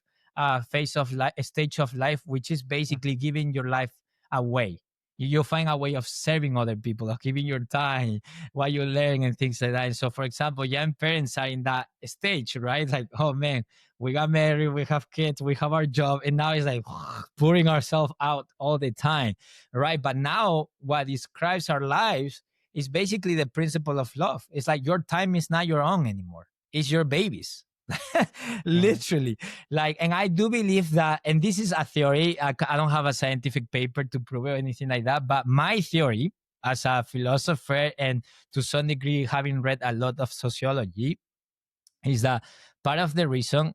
phase of life, stage of life, which is basically giving your life away. You find a way of serving other people, of giving your time, what you learn, and things like that. And so, for example, young parents are in that stage, right? Like, oh man, we got married, we have kids, we have our job, and now it's like pouring ourselves out all the time, right? But now, what describes our lives is basically the principle of love. It's like your time is not your own anymore. It's your baby's. Literally. And I do believe that, and this is a theory, I don't have a scientific paper to prove it or anything like that, but my theory as a philosopher, and to some degree having read a lot of sociology, is that part of the reason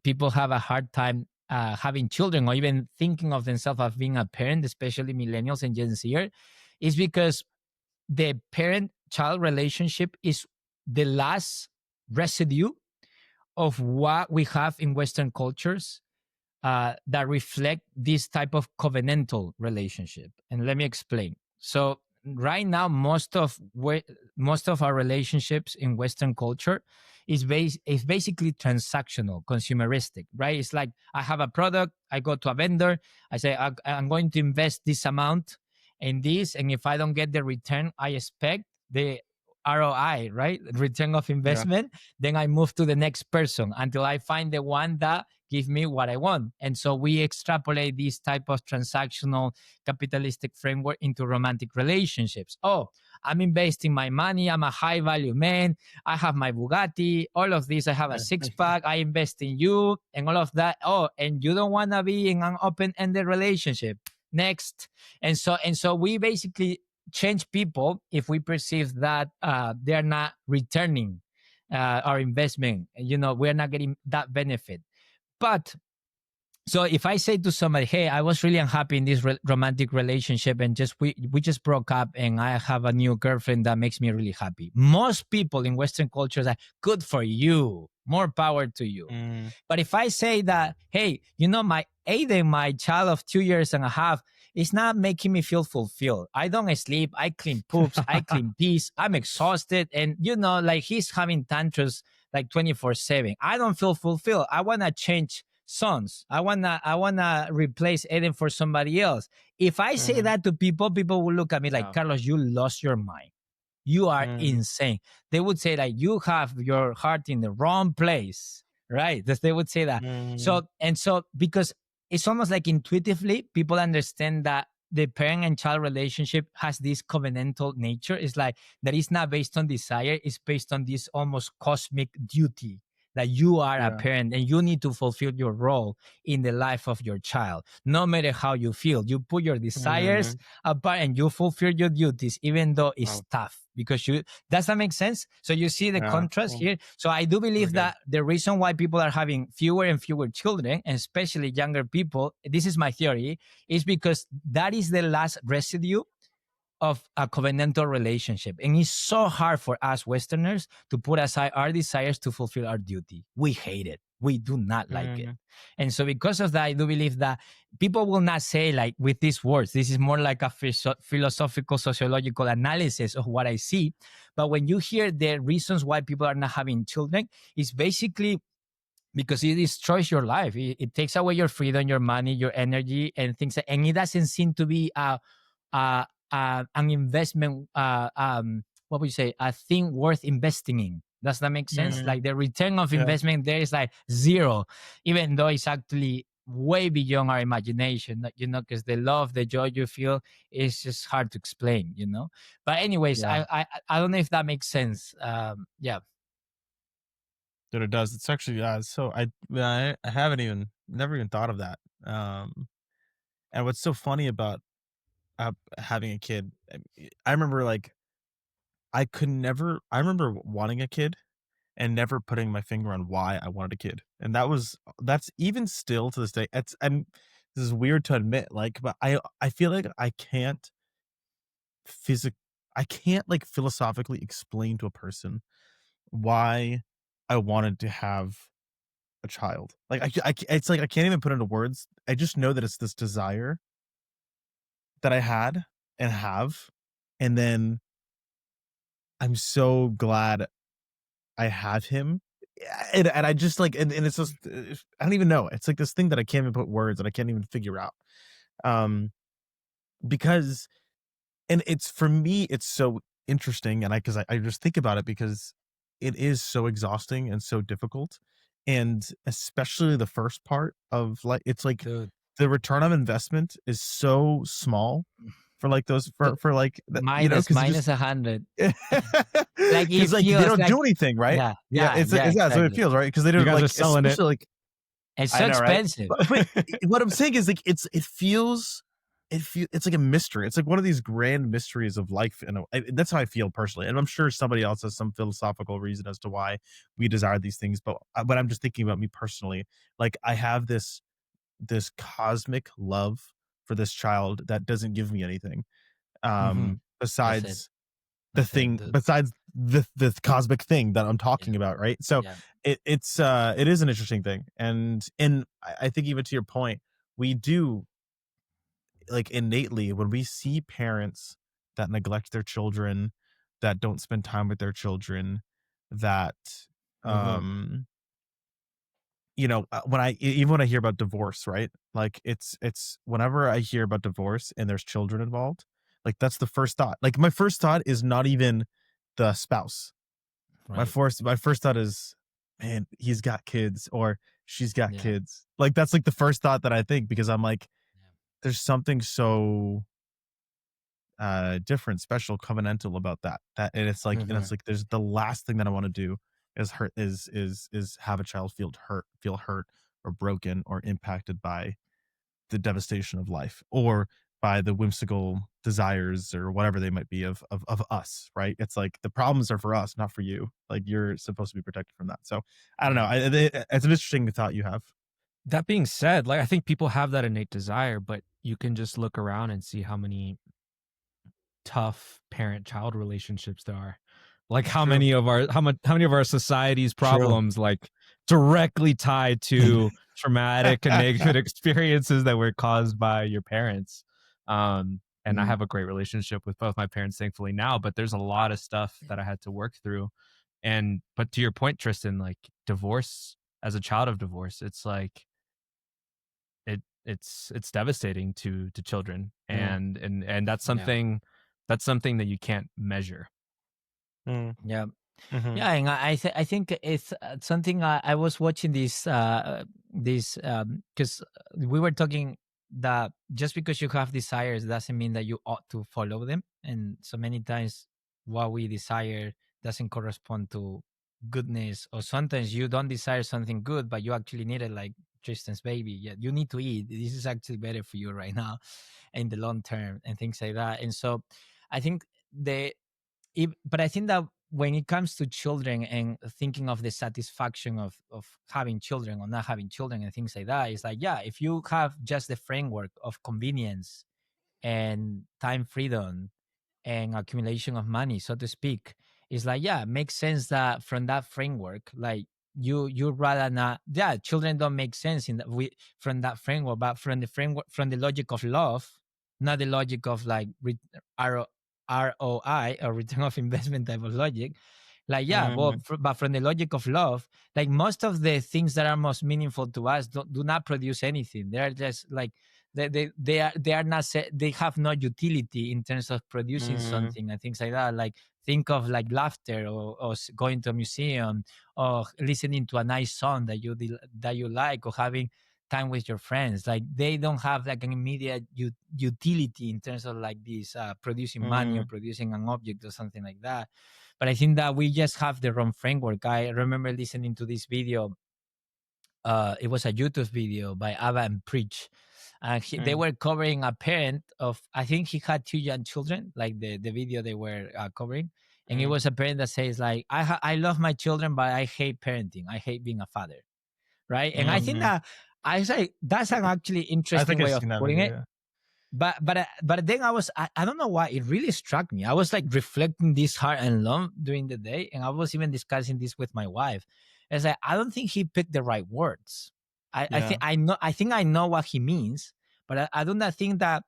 people have a hard time having children, or even thinking of themselves as being a parent, especially millennials and Gen Z, is because the parent-child relationship is the last residue of what we have in Western cultures that reflect this type of covenantal relationship. And let me explain. So right now, most of our relationships in Western culture is basically transactional, consumeristic, right? It's like I have a product, I go to a vendor, I say I'm going to invest this amount in this, and if I don't get the return I expect, the ROI, right? Return of investment, then I move to the next person until I find the one that give me what I want. And so we extrapolate this type of transactional capitalistic framework into romantic relationships. Oh, I'm investing my money. I'm a high value man. I have my Bugatti, all of this. I have a six pack. I invest in you and all of that. Oh, and you don't want to be in an open-ended relationship. Next. And so we basically change people if we perceive that they're not returning our investment. We're not getting that benefit. But so if I say to somebody, hey, I was really unhappy in this romantic relationship, and we just broke up, and I have a new girlfriend that makes me really happy. Most people in Western cultures are good for you, more power to you. But if I say that, hey, my Aiden, my child of 2 years and a half, is not making me feel fulfilled. I don't sleep. I clean poops. I clean pees. I'm exhausted. And, like he's having tantrums like 24/7. I don't feel fulfilled. I want to change sons. I wanna replace Aiden for somebody else. If I say that to people will look at me like, Carlos, you lost your mind. You are insane. They would say like, you have your heart in the wrong place, right? They would say that. So because it's almost like intuitively people understand that the parent and child relationship has this covenantal nature. It's like that is not based on desire. It's based on this almost cosmic duty that you are a parent and you need to fulfill your role in the life of your child. No matter how you feel, you put your desires apart and you fulfill your duties, even though it's tough. Because does that make sense? So you see the contrast here. So I do believe that the reason why people are having fewer and fewer children, and especially younger people, this is my theory, is because that is the last residue of a covenantal relationship. And it's so hard for us Westerners to put aside our desires to fulfill our duty. We hate it. We do not like it. And so because of that, I do believe that people will not say like with these words, this is more like a philosophical, sociological analysis of what I see. But when you hear the reasons why people are not having children, it's basically because it destroys your life. It takes away your freedom, your money, your energy, and things. And it doesn't seem to be an investment, what would you say, a thing worth investing in. Does that make sense? Like the return of investment there is like zero, even though it's actually way beyond our imagination, because the love, the joy you feel is just hard to explain, But anyways, I don't know if that makes sense. Yeah. That it does. It's actually so I haven't never even thought of that. And what's so funny about having a kid, I remember like I remember wanting a kid and never putting my finger on why I wanted a kid. And that's even still to this day. And this is weird to admit, like, but I feel like I can't like philosophically explain to a person why I wanted to have a child. Like it's like I can't even put into words. I just know that it's this desire that I had and have, and then I'm so glad I have him. And I just like, and it's just, I don't even know. It's like this thing that I can't even put words and I can't even figure out. Because, and it's for me, it's so interesting. And because I just think about it because it is so exhausting and so difficult. And especially the first part of like, it's like Dude. the return on investment is so small for like those, for like, minus 100. Like because like they don't do anything, right? Yeah, it's exactly what it feels, right? Because they don't, You guys like, are selling it. like, it's so expensive. Right? But what I'm saying is like it's like a mystery. It's like one of these grand mysteries of life, and that's how I feel personally. And I'm sure somebody else has some philosophical reason as to why we desire these things. But I'm just thinking about me personally. Like I have this cosmic love for this child that doesn't give me anything, besides the thing, besides the cosmic thing that I'm talking about, right? So it is an interesting thing, and I think even to your point, we do, like, innately, when we see parents that neglect their children, that don't spend time with their children, that when I hear about divorce, right? Like it's whenever I hear about divorce and there's children involved, like that's the first thought. Like my first thought is not even the spouse. Right. My first thought is, man, he's got kids or she's got kids. Like that's like the first thought that I think, because I'm like, there's something so different, special, covenantal about that. And it's like, and it's like, there's the last thing that I want to do is have a child feel hurt or broken or impacted by the devastation of life or by the whimsical desires or whatever they might be of us, right? It's like the problems are for us, not for you. Like you're supposed to be protected from that. So I don't know. It's an interesting thought you have. That being said, like I think people have that innate desire, but you can just look around and see how many tough parent-child relationships there are. Like how True. many of our society's True. problems like directly tied to traumatic and negative experiences that were caused by your parents. And I have a great relationship with both my parents, thankfully now, but there's a lot of stuff that I had to work through. But to your point, Tristen, like divorce, as a child of divorce, it's like it's devastating to children, and that's something that you can't measure. Yeah. Mhm. Yeah, and I think it's something I was watching this because we were talking that just because you have desires doesn't mean that you ought to follow them, and so many times what we desire doesn't correspond to goodness, or sometimes you don't desire something good but you actually need it, like Tristan's baby. Yeah, you need to eat. This is actually better for you right now in the long term and things like that. And so I think but I think that when it comes to children and thinking of the satisfaction of having children or not having children and things like that, it's like, yeah, if you have just the framework of convenience and time freedom and accumulation of money, so to speak, it's like, yeah, it makes sense that from that framework, like you rather not, yeah, children don't make sense in that we from that framework, but from the framework, from the logic of love, not the logic of like ROI or return of investment type of logic. Like, yeah, well, but from the logic of love, like most of the things that are most meaningful to us do not produce anything. They're just like they are not they have no utility in terms of producing something and things like that. Like think of like laughter or going to a museum or listening to a nice song that you like, or having time with your friends. Like they don't have like an immediate utility in terms of like this producing money or producing an object or something like that. But I think that we just have the wrong framework. I remember listening to this video. It was a YouTube video by Abba and Preach. And they were covering a parent of, I think he had 2 young children, like the video they were covering. And it was a parent that says like, I love my children, but I hate parenting. I hate being a father. Right. And I think that I say that's an actually interesting way of putting it. But then I don't know why it really struck me. I was like reflecting this hard and long during the day, and I was even discussing this with my wife. It's like I don't think he picked the right words. I think I know what he means, but I do not think that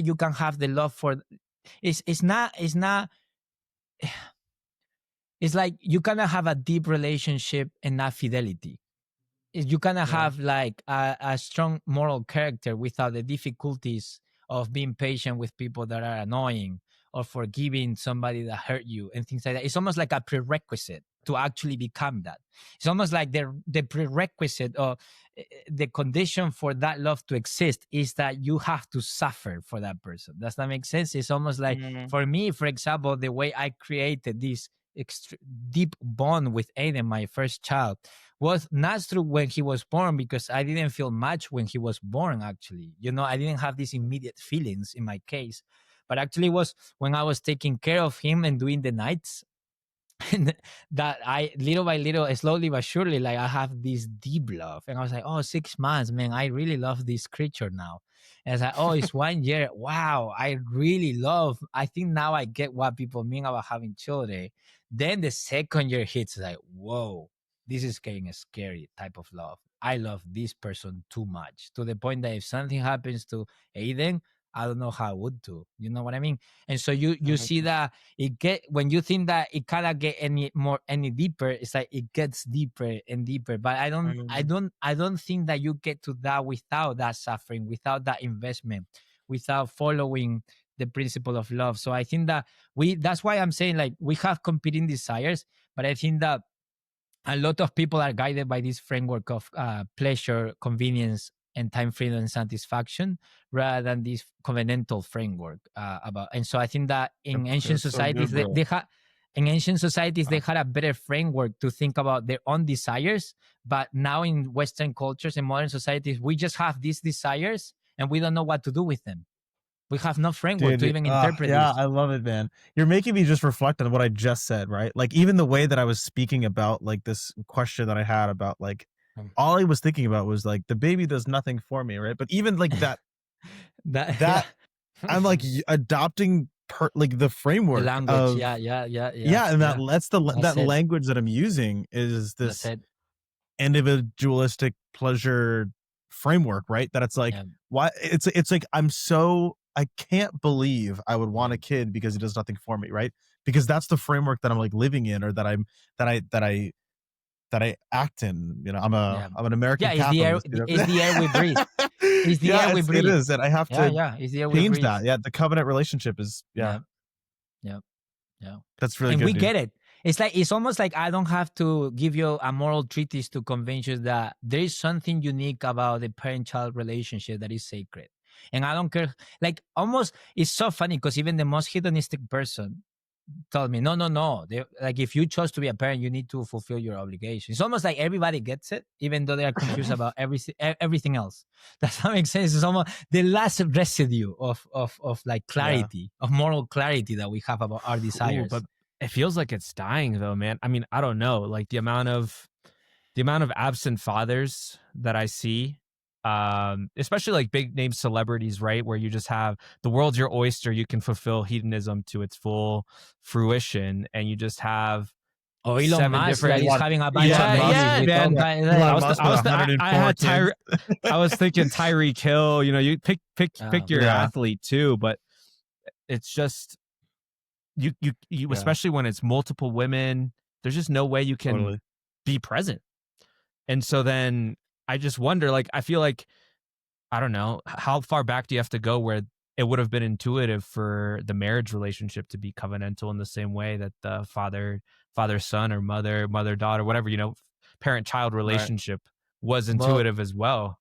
you can have the love for. It's not. It's like you cannot have a deep relationship and not fidelity. You cannot have like a strong moral character without the difficulties of being patient with people that are annoying, or forgiving somebody that hurt you and things like that. It's almost like a prerequisite to actually become that. It's almost like the prerequisite, or the condition for that love to exist is that you have to suffer for that person. Does that make sense? It's almost like, for me, for example, the way I created this deep bond with Aiden, my first child, was not through when he was born, because I didn't feel much when he was born, actually. I didn't have these immediate feelings in my case, but actually was when I was taking care of him and doing the nights. And that I, little by little, slowly but surely, like I have this deep love. And I was like, oh, 6 months, man, I really love this creature now. And it's like, oh, it's 1 year. Wow, I really I think now I get what people mean about having children. Then the second year hits, like, whoa, this is getting a scary type of love. I love this person too much, to the point that if something happens to Aiden, I don't know how I would do. You know what I mean? And so you see that when you think that it cannot get any deeper, it's like it gets deeper and deeper. But I don't think that you get to that without that suffering, without that investment, without following the principle of love. So I think that that's why I'm saying, like, we have competing desires, but I think that a lot of people are guided by this framework of pleasure, convenience, and time freedom and satisfaction, rather than this covenantal framework about. And so I think that in ancient societies, they had a better framework to think about their own desires. But now in Western cultures and modern societies, we just have these desires and we don't know what to do with them. We have no framework to even interpret yeah, this. I love it, man. You're making me just reflect on what I just said, right? Like even the way that I was speaking about like this question that I had about like all I was thinking about was like the baby does nothing for me, right? But even like that that I'm like adopting like the framework the language, of yeah, and that it. language that I'm using is That's this it. individualistic pleasure framework, right? That it's like Yeah. why it's like I can't believe I would want Yeah. a kid because he does nothing for me, right? Because that's the framework that I'm like living in, or that I act in. You know, I'm an American capitalist. It's the air we breathe. It's the air we breathe. It is, and I have to It's the air we change breathe. that. Yeah, the covenant relationship is Yeah. That's really and good. We dude. get it. It's almost like I don't have to give you a moral treatise to convince you that there is something unique about the parent-child relationship that is sacred. And I don't care. Like almost, it's so funny because even the most hedonistic person told me, no. Like if you chose to be a parent, you need to fulfill your obligation. It's almost like everybody gets it, even though they are confused about everything else. Does that make sense? It's almost the last residue of like clarity, of moral clarity that we have about our desires. But it feels like it's dying though, man. I mean, I don't know. Like the amount of absent fathers that I see, especially like big name celebrities, right? Where you just have the world's your oyster, you can fulfill hedonism to its full fruition, and you just have Elon Musk that is having a bunch of I was thinking Tyreek Hill. You know, you pick your athlete too, but it's just you especially when it's multiple women. There's just no way you can be present. And so then I just wonder, like, I feel like, I don't know, how far back do you have to go where it would have been intuitive for the marriage relationship to be covenantal in the same way that the father-son or mother-daughter, whatever, you know, parent-child relationship was intuitive as well.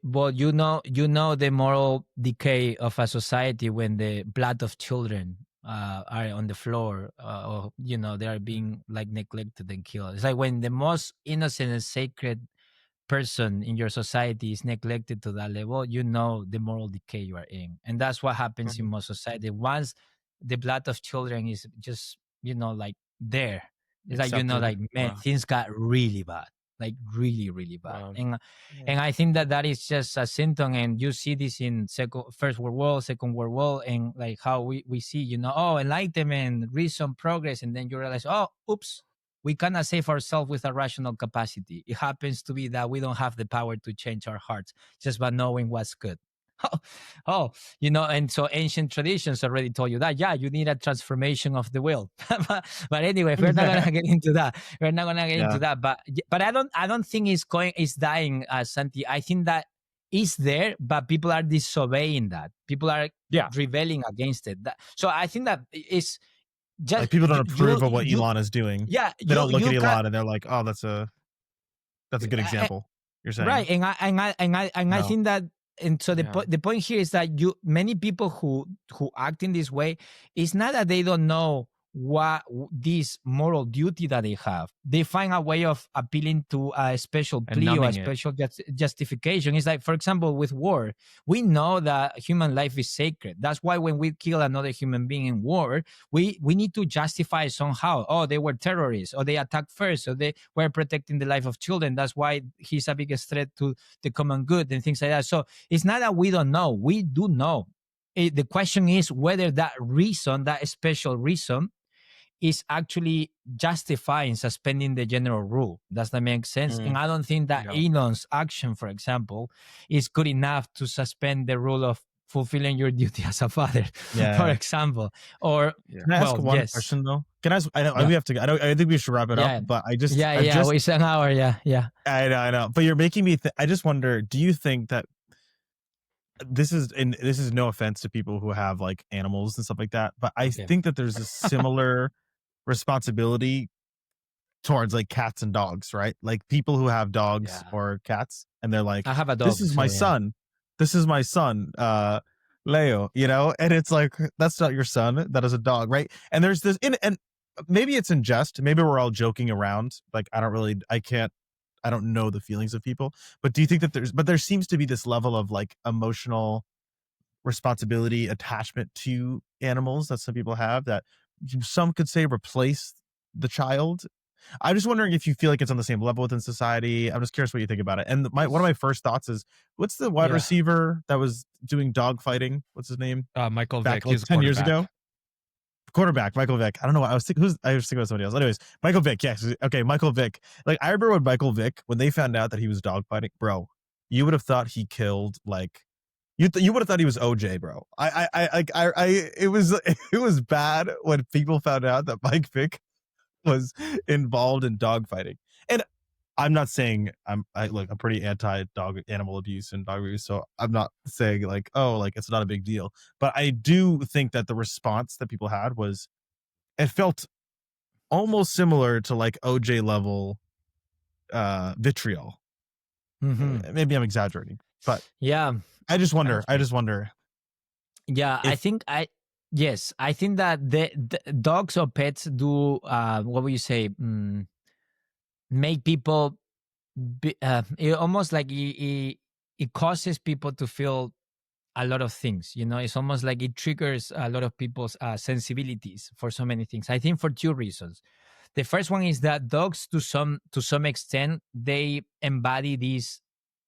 Well, you know the moral decay of a society when the blood of children are on the floor, or you know they are being like neglected and killed. It's like when the most innocent and sacred person in your society is neglected to that level, you know the moral decay you are in, and that's what happens in most society. Once the blood of children is just like there, it's like like man, things got really bad. Like really, really bad. And I think that is just a symptom. And you see this in First World War, Second World War, and like how we see, enlightenment, reason, progress. And then you realize, oh, oops, we cannot save ourselves with a rational capacity. It happens to be that we don't have the power to change our hearts just by knowing what's good. And so ancient traditions already told you that, you need a transformation of the will. but anyway, we're not gonna get into that. We're not gonna get into that. But I don't think it's dying, Santi. I think that it's there, but people are disobeying that. People are rebelling against it. So I think that it's just like people don't approve of what Elon is doing. Yeah, they don't look at Elon and they're like, oh, that's a good example. You're saying right, and I think that. And so the point here is that many people who act in this way, it's not that they don't know what this moral duty that they have. They find a way of appealing to a special plea or a special justification. It's like, for example, with war, we know that human life is sacred. That's why when we kill another human being in war, we need to justify somehow. Oh, they were terrorists, or they attacked first, or they were protecting the life of children. That's why he's a biggest threat to the common good and things like that. So it's not that we don't know. We do know. The question is whether that reason, that special reason, is actually justifying suspending the general rule. Does that make sense? And I don't think that Elon's action, for example, is good enough to suspend the rule of fulfilling your duty as a father, for example. Or can I ask one question though? Can I ask? I know we have to. I think we should wrap it up. But I just we said an hour. Yeah. I know. But you're making me. I just wonder. Do you think that this is no offense to people who have like animals and stuff like that, but I think that there's a similar responsibility towards like cats and dogs, right? Like people who have dogs or cats, and they're like, I have a dog. This is my son. This is my son, Leo. And it's like, that's not your son. That is a dog, right? And there's this, and maybe it's in jest. Maybe we're all joking around. Like I don't know the feelings of people. But do you think that there seems to be this level of like emotional responsibility attachment to animals that some people have, that some could say replace the child. I'm just wondering if you feel like it's on the same level within society. I'm just curious what you think about it. And one of my first thoughts is, what's the wide Yeah. receiver that was doing dog fighting? What's his name? Michael Back Vick, like he's 10 years quarterback. ago. Quarterback Michael Vick. I don't know why I was thinking. I was thinking about somebody else. Anyways, Michael Vick. Yes. Okay, Michael Vick. Like, I remember when Michael Vick, when they found out that he was dog fighting, bro, you would have thought he killed, like, you would have thought he was OJ, bro. It was bad when people found out that Mike Vick was involved in dog fighting. And I'm not saying I'm pretty anti dog animal abuse and dog abuse, so I'm not saying like, oh, like it's not a big deal. But I do think that the response that people had was, it felt almost similar to like OJ level vitriol. Maybe I'm exaggerating, but Yeah. I just wonder. Yeah, I if think I think that the dogs or pets do what would you say, make people it almost like it causes people to feel a lot of things. It's almost like it triggers a lot of people's sensibilities for so many things. I think for two reasons. The first one is that dogs, to some extent, they embody this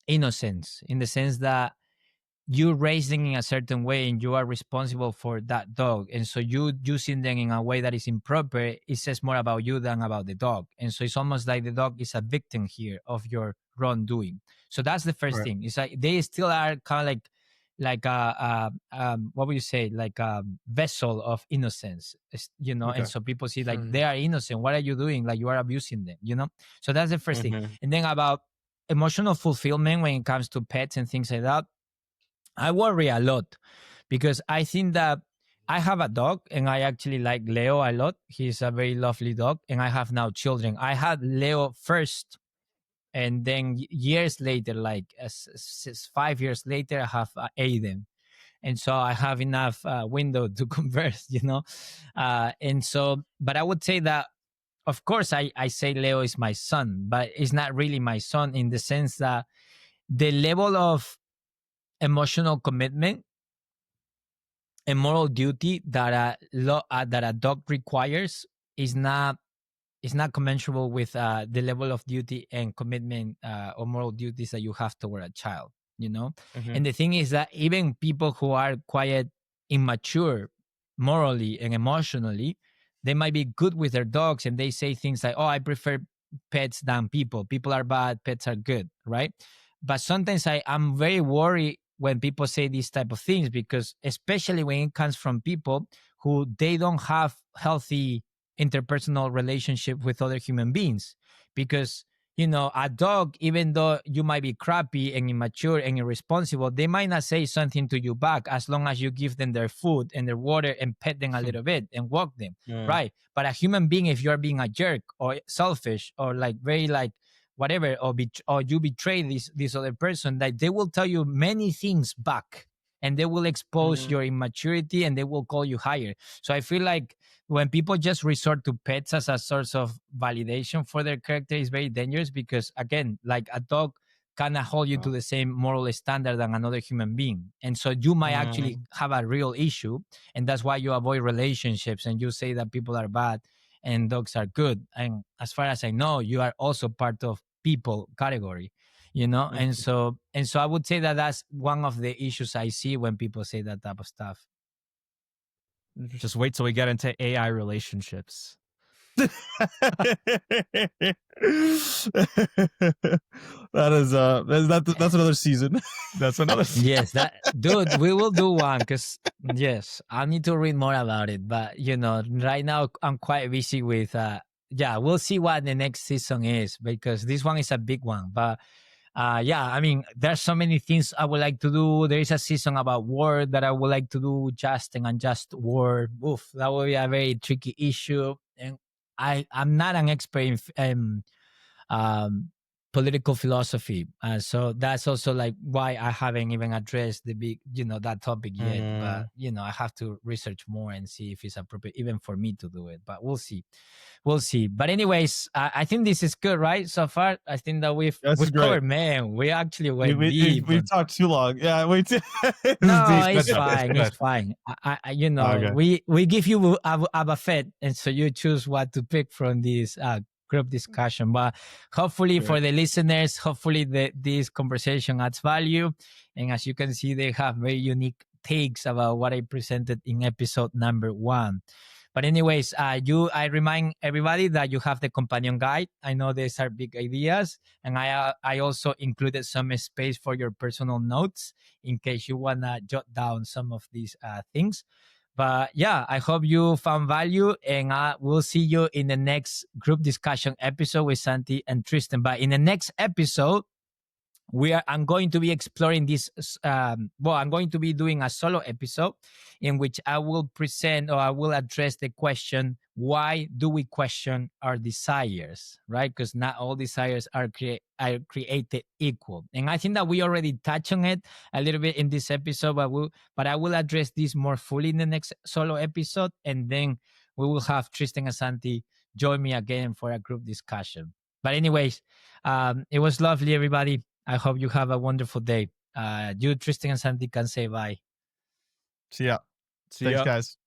innocence, in the sense that you raise them in a certain way and you are responsible for that dog, and so you using them in a way that is improper, it says more about you than about the dog. And so it's almost like the dog is a victim here of your wrongdoing. So that's the first Right. thing. It's like they still are kind of like what would you say, like a vessel of innocence, Okay. and so people see like they are innocent. What are you doing? Like, you are abusing them. So that's the first thing. And then about emotional fulfillment when it comes to pets and things like that, I worry a lot, because I think that I have a dog and I actually like Leo a lot. He's a very lovely dog, and I have now children. I had Leo first, and then years later, like 5 years later, I have Aiden. And so I have enough window to converse. And so, but I would say that, of course, I say Leo is my son, but it's not really my son, in the sense that the level of emotional commitment and moral duty that a dog requires is not commensurable with the level of duty and commitment or moral duties that you have toward a child. And the thing is that even people who are quite immature morally and emotionally, they might be good with their dogs, and they say things like, oh, I prefer pets than people are bad, pets are good, right? But sometimes I'm very worried when people say these type of things, because especially when it comes from people who they don't have healthy interpersonal relationship with other human beings. Because a dog, even though you might be crappy and immature and irresponsible, they might not say something to you back, as long as you give them their food and their water and pet them a little bit and walk them, right? But a human being, if you're being a jerk or selfish or like very like whatever, or you betray this other person, that they will tell you many things back, and they will expose your immaturity, and they will call you higher. So I feel like when people just resort to pets as a source of validation for their character, is very dangerous, because again, like a dog cannot hold you to the same moral standard than another human being. And so you might actually have a real issue, and that's why you avoid relationships and you say that people are bad and dogs are good. And as far as I know, you are also part of people category, and so I would say that that's one of the issues I see when people say that type of stuff. Just wait till we get into AI relationships. That's another season. That's another Yes, that dude, we will do one, because yes, I need to read more about it. But right now I'm quite busy with we'll see what the next season is, because this one is a big one. But I mean, there's so many things I would like to do. There is a season about war that I would like to do, just and unjust war. Oof, that would be a very tricky issue. And I'm not an expert in political philosophy. So that's also like why I haven't even addressed the big, that topic yet. But I have to research more and see if it's appropriate even for me to do it. But we'll see. But anyways, I think this is good, right? So far, I think that we've covered. Man, we actually went deep. We talked too long. Yeah, we. No, it's fine. It's fine. We give you a buffet, and so you choose what to pick from this group discussion. But hopefully for the listeners, hopefully this conversation adds value. And as you can see, they have very unique takes about what I presented in episode number 1. But anyways, I remind everybody that you have the companion guide. I know these are big ideas, and I also included some space for your personal notes in case you wanna jot down some of these things. But yeah, I hope you found value, and we'll see you in the next group discussion episode with Santi and Tristen. But in the next episode, I'm going to be exploring this. I'm going to be doing a solo episode in which I will present, or I will address the question, why do we question our desires, right? Because not all desires are created equal. And I think that we already touched on it a little bit in this episode, but I will address this more fully in the next solo episode. And then we will have Tristen and Santi join me again for a group discussion. But anyways, it was lovely, everybody. I hope you have a wonderful day. You, Tristen and Santi, can say bye. See ya. Thanks, guys.